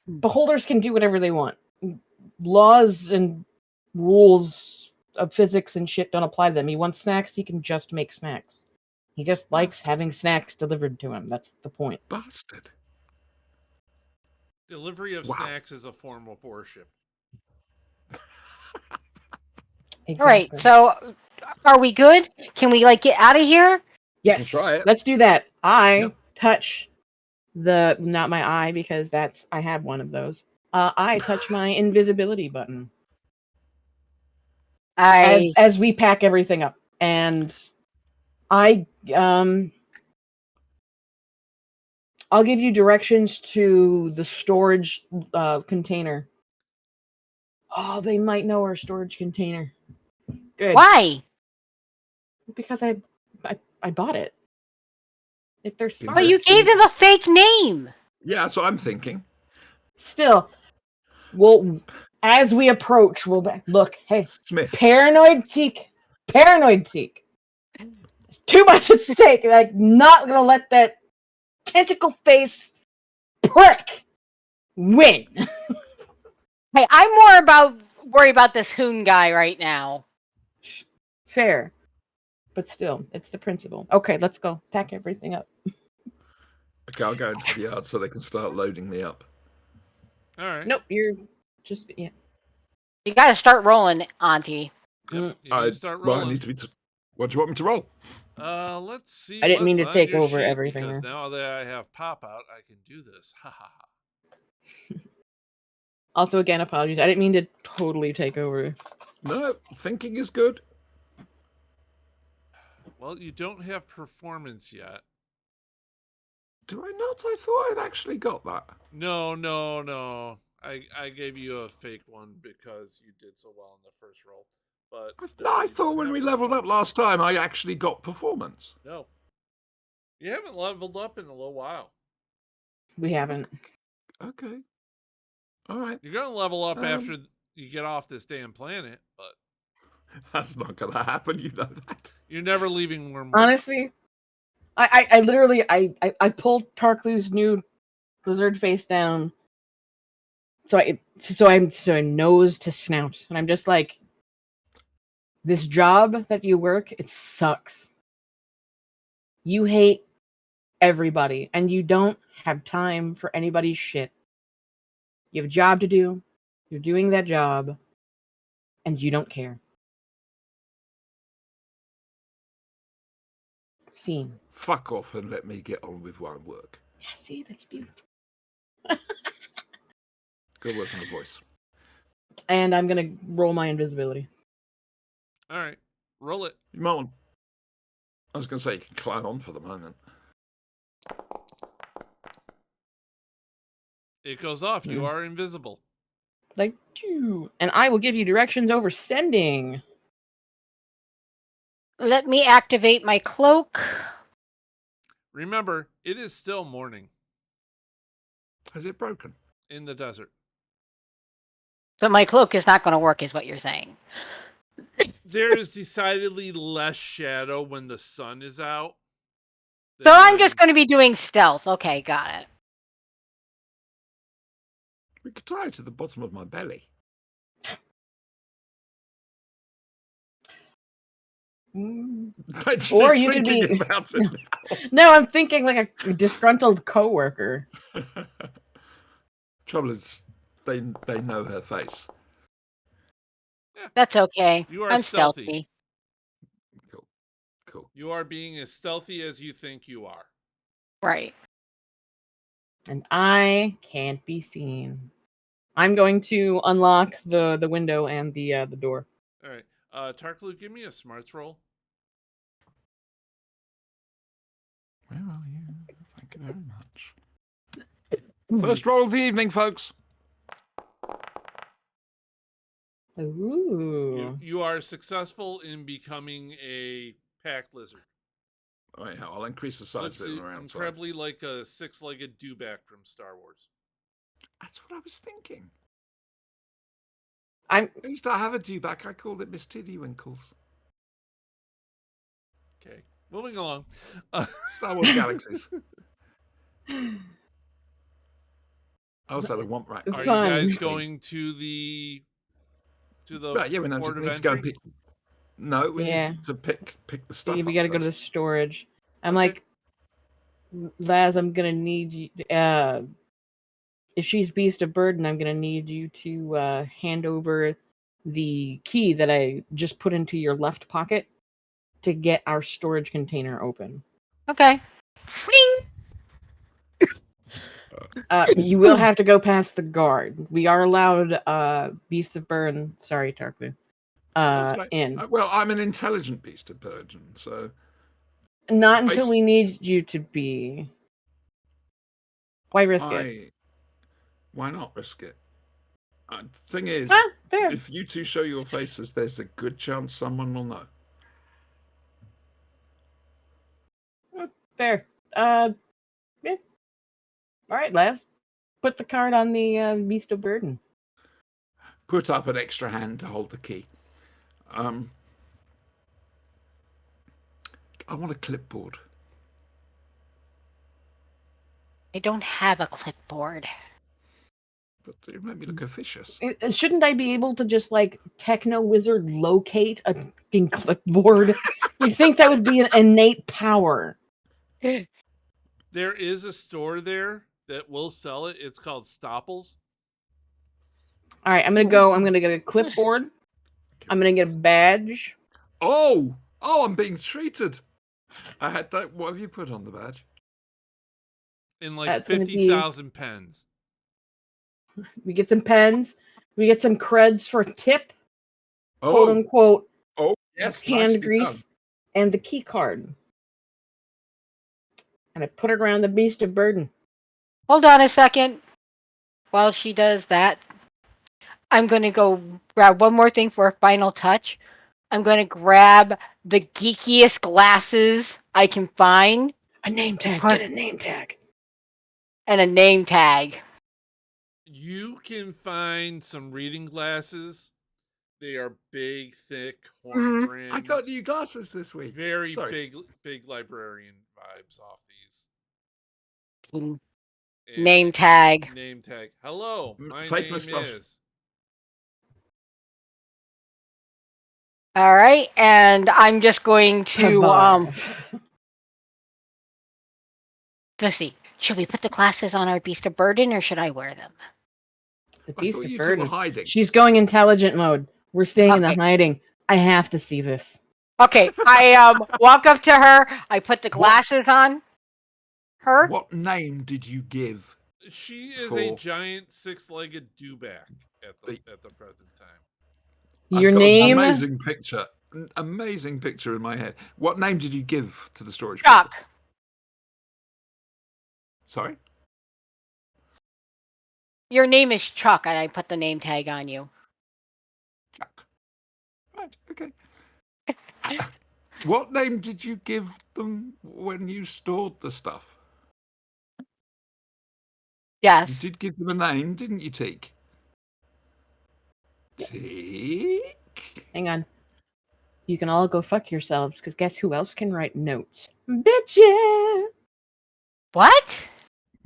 beholders can do whatever they want. Laws and rules of physics and shit don't apply to them. He wants snacks, he can just make snacks. He just likes having snacks delivered to him. That's the point. Bastard. Delivery of Wow. snacks is a form of worship. Exactly. All right, so are we good? Can we get out of here? Yes. Try it. Let's do that. I Yep. touch not my eye, because I have one of those. I touch my invisibility button as we pack everything up, and I'll give you directions to the storage container. Oh, they might know our storage container. Good. Why? Because I bought it. If they're smart. But you gave them a fake name. Yeah, that's what I'm thinking. Still, well, as we approach, look. Hey, Smith. Paranoid Teek. Too much at stake. Not gonna let that tentacle face prick win. Hey, I'm more worried about this Hoon guy right now. Fair. But still, it's the principle. Okay, let's go. Pack everything up. Okay, I'll go into the yard so they can start loading me up. All right. Nope, you're just yeah. You got to start rolling, Auntie. Yep. You need to start Well, I rolling. need to be. What do you want me to roll? Let's see. I didn't mean what's to on take your over sheet, everything because there. now that I have pop out, I can do this. Ha ha ha. Also, again, apologies. I didn't mean to totally take over. No, thinking is good. Well, you don't have performance yet. Do I not? I thought I'd actually got that. No. I gave you a fake one because you did so well in the first roll. But I thought when we leveled up last time, I actually got performance. No. You haven't leveled up in a little while. We haven't. Okay. All right. You're going to level up after you get off this damn planet, but That's not going to happen. You know that. you're never leaving Wormwood. Honestly, I literally pulled Tarklu's new lizard face down. So I'm nose to snout, and I'm just like, this job that you work, it sucks. You hate everybody, and you don't have time for anybody's shit. You have a job to do. You're doing that job, and you don't care. Scene. Fuck off and let me get on with my work. Yeah, see, that's beautiful. Good work on the voice. And I'm gonna roll my invisibility. All right. Roll it. You might want... I was going to say you can climb on for the moment. It goes off. You are invisible. And I will give you directions over sending. Let me activate my cloak. Remember, it is still morning Has it broken? in the desert. So my cloak is not going to work, is what you're saying. There is decidedly less shadow when the sun is out. So I'm when- just going to be doing stealth. Okay, got it. We could tie it to the bottom of my belly. Mm. Actually Or you could thinking be- about it No, I'm thinking like a disgruntled coworker. now. Trouble is, they know her face. That's okay. You are I'm stealthy. Cool. You are being as stealthy as you think you are. Right. And I can't be seen. I'm going to unlock the window and the door. All right. Tarklu, give me a smarts roll. Where are you? Thank you very much. First roll of the evening, folks. Ooh. You are successful in becoming a pack lizard. All right, I'll increase the size Looks of it around. incredibly like a six-legged dewback from Star Wars. That's what I was thinking. I'm I used to have a dewback. I called it Miss Tiddywinkles. Okay, moving along. Star Wars Galaxies. I also had a Womp Rat. Are you Fun. guys going to the Right, yeah, we know port we of need to go and entry? pick. No, we Yeah. need to pick the stuff. we up got to go to the first. storage. I'm Okay. like, Laz, I'm gonna need you. If she's Beast of Burden, I'm gonna need you to hand over the key that I just put into your left pocket to get our storage container open. Okay. Fling! You will have to go past the guard. We are allowed Beast of Burden. Sorry, Tarku. That's right. In. Well, I'm an intelligent beast of burden, so Not until Basi- we need you to be. Why risk it? why not risk it? Thing is, Fair. if you two show your faces, there's a good chance someone will know. Fair. Yeah. All right, Laz. Put the card on the Beast of Burden. Put up an extra hand to hold the key. I want a clipboard. I don't have a clipboard. But it made me look officious. Shouldn't I be able to just like techno wizard locate a fucking clipboard? You'd think that would be an innate power. There is a store there that will sell it. It's called Stopples. All right, I'm gonna go. I'm gonna get a clipboard. I'm gonna get a badge. Oh, I'm being treated. I had that. What have you put on the badge? In like That's gonna be- 50,000 pens. We get some pens. We get some creds for tip, quote Oh, unquote, yes, hand nicely grease, done. and the key card. And I put it around the Beast of Burden. Hold on a second. While she does that, I'm going to go grab one more thing for a final touch. I'm going to grab the geekiest glasses I can find A name tag. What? Get a name tag. and a name tag. You can find some reading glasses. They are big, thick, horn Mhm. rims. I got new glasses this week. Very Sorry. big librarian vibes off these. Mm. And Name tag. Name tag. Hello, my Fake name moustache. is. All right, and I'm just going to Tavares. let's see. Should we put the glasses on our Beast of Burden or should I wear them? The I Beast thought of you two were Burden. hiding. She's going intelligent mode. We're staying in the Okay. hiding. I have to see this. Okay, I walk up to her. I put the glasses on her. What name did you give? She is a For- giant six-legged dewback at the present time. Your I've got name? An amazing picture in my head. What name did you give to the storage? Chuck. people? Sorry. Your name is Chuck, and I put the name tag on you. Chuck. Right. Okay. What name did you give them when you stored the stuff? You Yes. did give them a name, didn't you, Teek? Teek? Hang on. You can all go fuck yourselves, because guess who else can write notes? Bitches! What?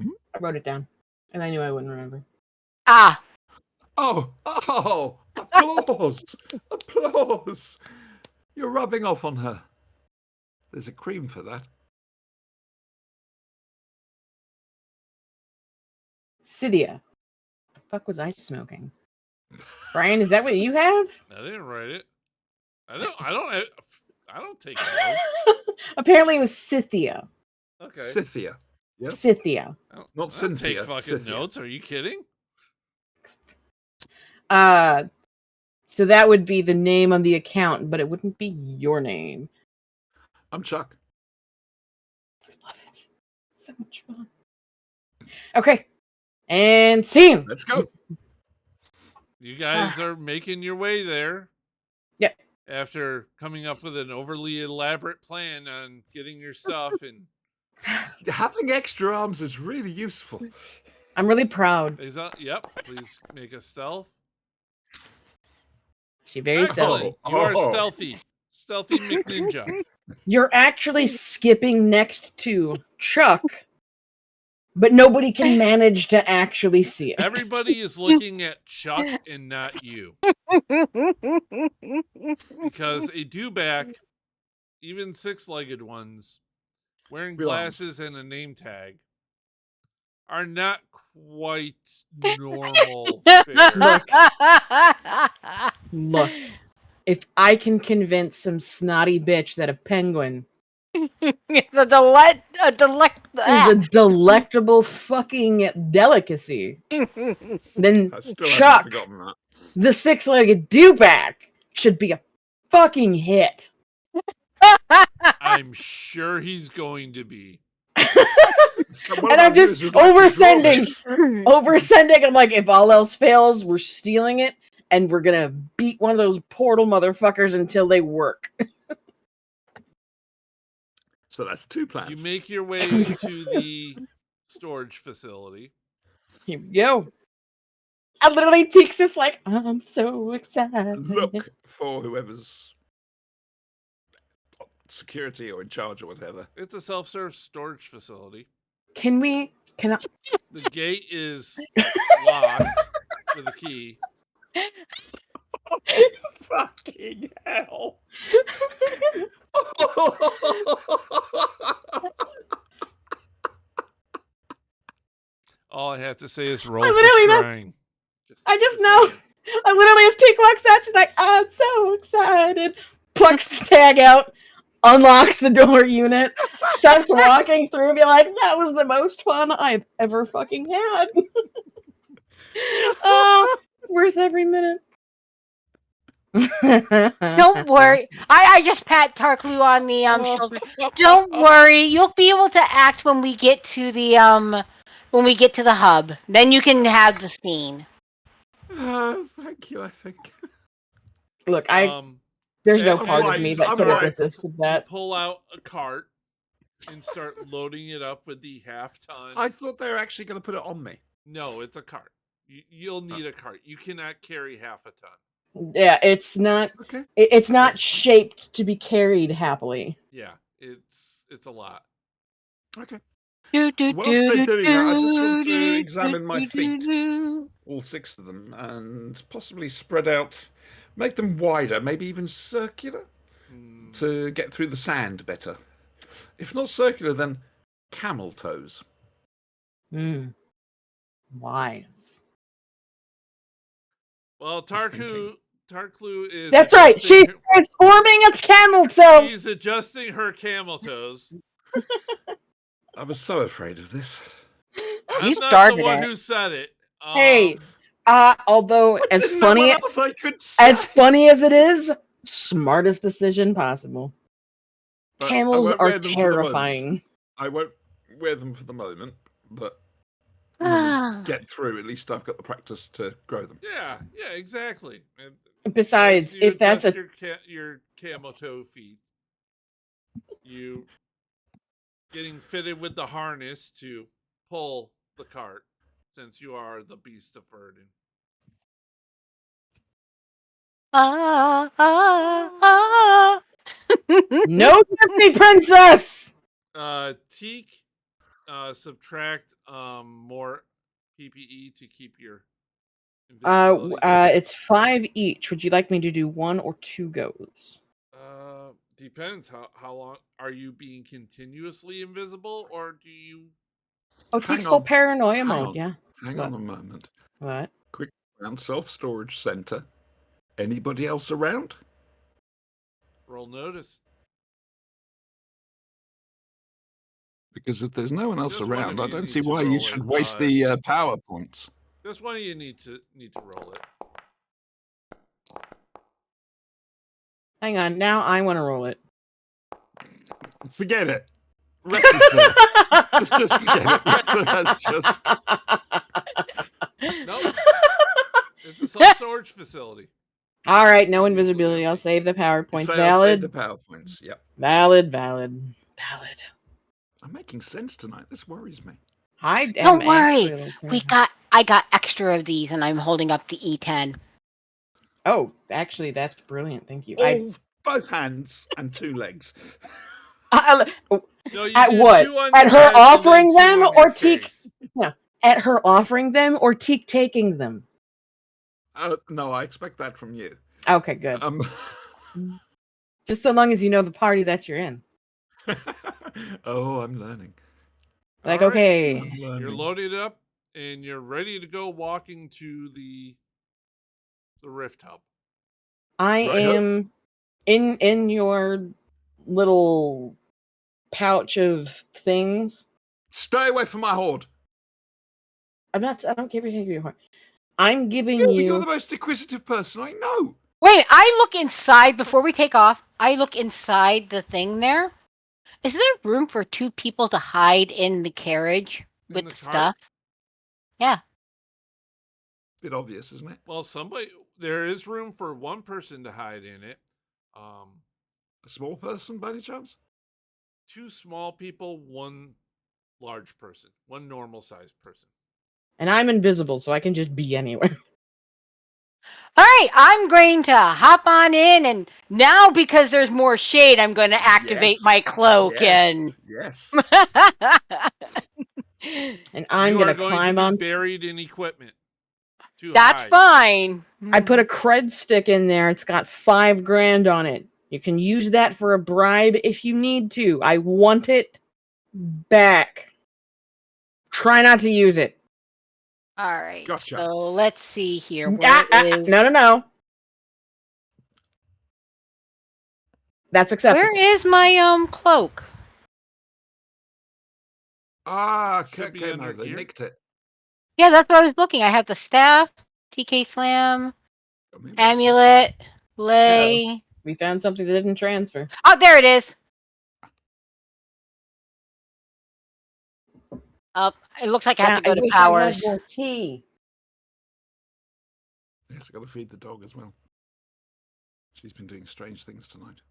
I wrote it down, and I knew I wouldn't remember. Ah. Oh, applause! Applause! You're rubbing off on her. There's a cream for that. Cydia. The fuck was I smoking? Brian, is that what you have? I didn't write it. I don't take notes. Apparently it was Scythia. Okay. Scythia. Yep. Scythia. I Not don't Cynthia. take fucking Scythia. notes. Are you kidding? So that would be the name on the account, but it wouldn't be your name. I'm Chuck. I love it. So much fun. Okay. And scene. Let's go. You guys are making your way there. Yep. After coming up with an overly elaborate plan on getting your stuff and Having extra arms is really useful. I'm really proud. yep, please make a stealth. She very Excellent. stealthy. You are Oh. stealthy. Stealthy McNinja. You're actually skipping next to Chuck, but nobody can manage to actually see it. Everybody is looking at Chuck and not you. Because a dewback, even six-legged ones, wearing Real arms. glasses and a name tag, are not quite normal fare. Look, if I can convince some snotty bitch that a penguin It's a is a delectable fucking delicacy, then I still Chuck, haven't forgotten that. the six-legged dewback, should be a fucking hit. I'm sure he's going to be. So one of And our I'm just viewers would like to draw oversending. this. Oversending. I'm like, if all else fails, we're stealing it, and we're gonna beat one of those portal motherfuckers until they work. So that's two plans. You make your way to the storage facility. Here we go. And literally Teek's just like, I'm so excited. Look for whoever's security or in charge or whatever. It's a self-serve storage facility. Can I The gate is locked with a key. Fucking hell. All I have to say is roll I for literally know- scrying. I just know. I literally, as Teek walks out, she's like, I'm so excited. Plucks the tag out, unlocks the door unit, starts walking through and be like, that was the most fun I've ever fucking had. Oh, it's worth every minute. Don't worry. I just pat Tarklu on the shoulder. Don't worry. You'll be able to act when we get to the hub. Then you can have the scene. Thank you, I think. Look, there's no I'm part right, of me I'm that could have right. resisted that. Pull out a cart and start loading it up with the half-ton. I thought they were actually going to put it on me. No, it's a cart. You'll need a cart. You cannot carry half a ton. Yeah, it's not. Okay. It's not shaped to be carried happily. Yeah, it's a lot. Okay. Do, do, Whilst they're do, doing that, I just want to do, examine my do, feet. do. All 6 of them, and possibly spread out, make them wider, maybe even circular, to get through the sand better. If not circular, then camel toes. Wise. Well, Tarklu is. That's right. She's transforming its camel toe. She's adjusting her camel toes. I was so afraid of this. I'm You not started the one it. who said it. Hey, although as Didn't funny know what else I could say. as funny as it is, smartest decision possible. But I Camels won't wear are them for the terrifying. moment. I won't wear them for the moment, but when Ah. we get through, at least I've got the practice to grow them. Yeah, exactly. And Besides, as you if that's adjust a your camel toe feet. you getting fitted with the harness to pull the cart, since you are the beast of burden. No Disney princess. Teek, subtract more PPE to keep your invisibility. It's 5 each. Would you like me to do 1 or 2 goes? Depends. How long are you being continuously invisible, or do you? Oh, Teek's full paranoia mode. Yeah. Hang on a moment. What? Quick around self-storage center. Anybody else around? Roll notice. Because if there's no one else Just one around, of I you don't need see to why you roll should it, waste the power points. Just one of you need to roll it. Hang on. Now I want to roll it. Forget it. Rex is there. just forget it. That's just. Nope. It's a self-storage facility. All right. No invisibility. I'll save the power points. Say Valid. I'll save the power points. Yep. Valid. I'm making sense tonight. This worries me. Don't worry. I got extra of these, and I'm holding up the E10. Oh, actually, that's brilliant. Thank you. Both hands and 2 legs. No, at what? At her offering them, or Teek? No, at her offering them, or Teek taking them. No, I expect that from you. Okay, good. Just so long as you know the party that you're in. Oh, I'm learning. Like, all right. Okay. You're loaded up and you're ready to go walking to the Rift Hub. I am in your little pouch of things. Stay away from my horde. I don't give you a horn. I'm giving you. You're the most inquisitive person I know. Wait, I look inside before we take off. I look inside the thing there. Is there room for 2 people to hide in the carriage with the stuff? Yeah. Bit obvious, isn't it? Well, there is room for 1 person to hide in it. A small person, by any chance? 2 small people, 1 large person, 1 normal-sized person. And I'm invisible, so I can just be anywhere. All right, I'm going to hop on in, and now because there's more shade, I'm going to activate my cloak and. Yes. And I'm going to climb on. Buried in equipment. That's fine. I put a cred stick in there. It's got $5,000 on it. You can use that for a bribe if you need to. I want it back. Try not to use it. All right. Gotcha. So let's see here. No. That's acceptable. Where is my cloak? Could be under they here. nicked it. Yeah, that's what I was looking. I have the staff, TK Slam, amulet, lay. Hello. We found something that didn't transfer. Oh, there it is. It looks like I have to go to powers. I had more tea. Yes, I got to feed the dog as well. She's been doing strange things tonight.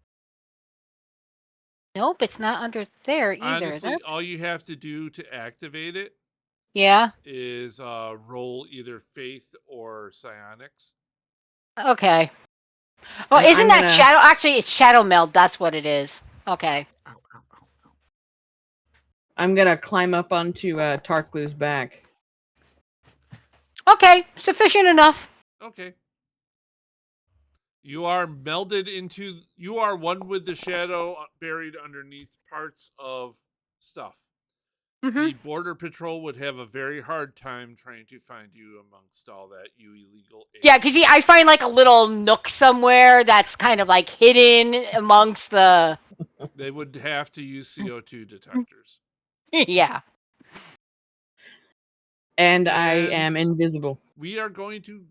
Nope, it's not under there either. Honestly, all you have to do to activate it is roll either faith or psionics. Okay. Well, isn't that shadow? Actually, it's shadow meld. That's what it is. Okay. Ow. I'm going to climb up onto Tarklu's back. Okay, sufficient enough. Okay. You are you are one with the shadow buried underneath parts of stuff. Mm-hmm. The border patrol would have a very hard time trying to find you amongst all that illegal area. Yeah, because I find like a little nook somewhere that's kind of like hidden amongst the. They would have to use CO2 detectors. Yeah. And I am invisible. We are going to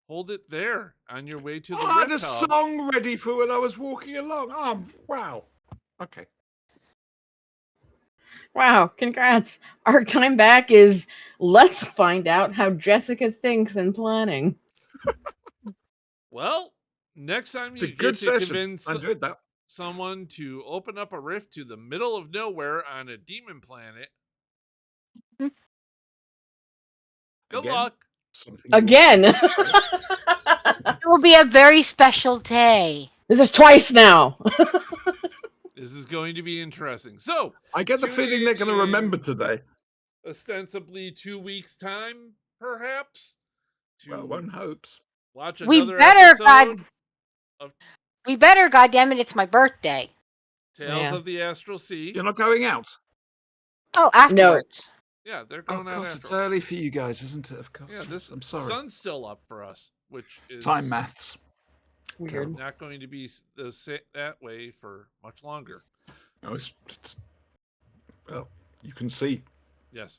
hold it there on your way to the I had Rift a Hub. song ready for when I was walking along. Oh, wow. Okay. Wow, congrats. Our time back is let's find out how Jessica thinks in planning. Well, next time It's a you good get to session. convince. I enjoyed that. someone to open up a rift to the middle of nowhere on a demon planet. Hmm. Good Again? luck. Something you want Again. to say? It will be a very special day. This is twice now. This is going to be interesting. So, I get the tune feeling they're going to in remember today. ostensibly 2 weeks' time, perhaps, to Well, one hopes. watch We another better, episode of We better, goddammit, it's my birthday. Tales Yeah. of the Astral Sea. You're not going out. Oh, afterwards. Yeah, they're Oh, going of out course, it's Astral. early for you guys, isn't it? Of course. Yeah, this I'm sorry. sun's still up for us, which is Time maths. Weird. not going to be that way for much longer. Oh, well, you can see. Yes.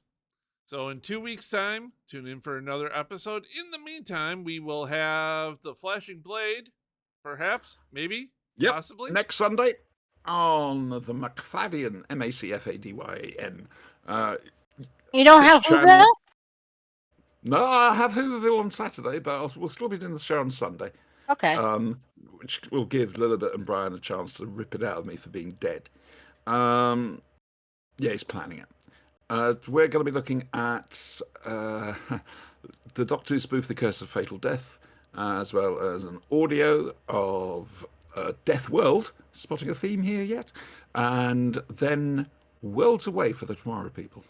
So in 2 weeks' time, tune in for another episode. In the meantime, we will have the Flashing Blade, perhaps, maybe, Yep. possibly. Next Sunday on the Macfadyan, Macfadyan. You don't Twitch have channel. Whoville? No, I have Whoville on Saturday, but we'll still be doing the show on Sunday. Okay. Which will give Lilibet and Brian a chance to rip it out of me for being dead. Yeah, he's planning it. We're going to be looking at the Doctor Who spoof, The Curse of Fatal Death, as well as an audio of Death World, spotting a theme here yet, and then Worlds Away for the Tomorrow People.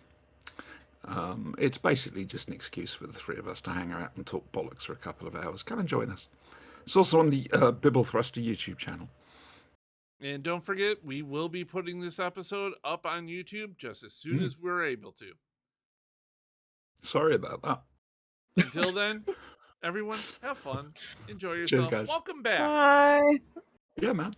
It's basically just an excuse for the three of us to hang out and talk bollocks for a couple of hours. Come and join us. It's also on the Bibble Thruster YouTube channel. And don't forget, we will be putting this episode up on YouTube just as soon as we're able to. Sorry about that. Until then, everyone, have fun. Enjoy Cheers, yourself. guys. Welcome back. Bye. Yeah, man.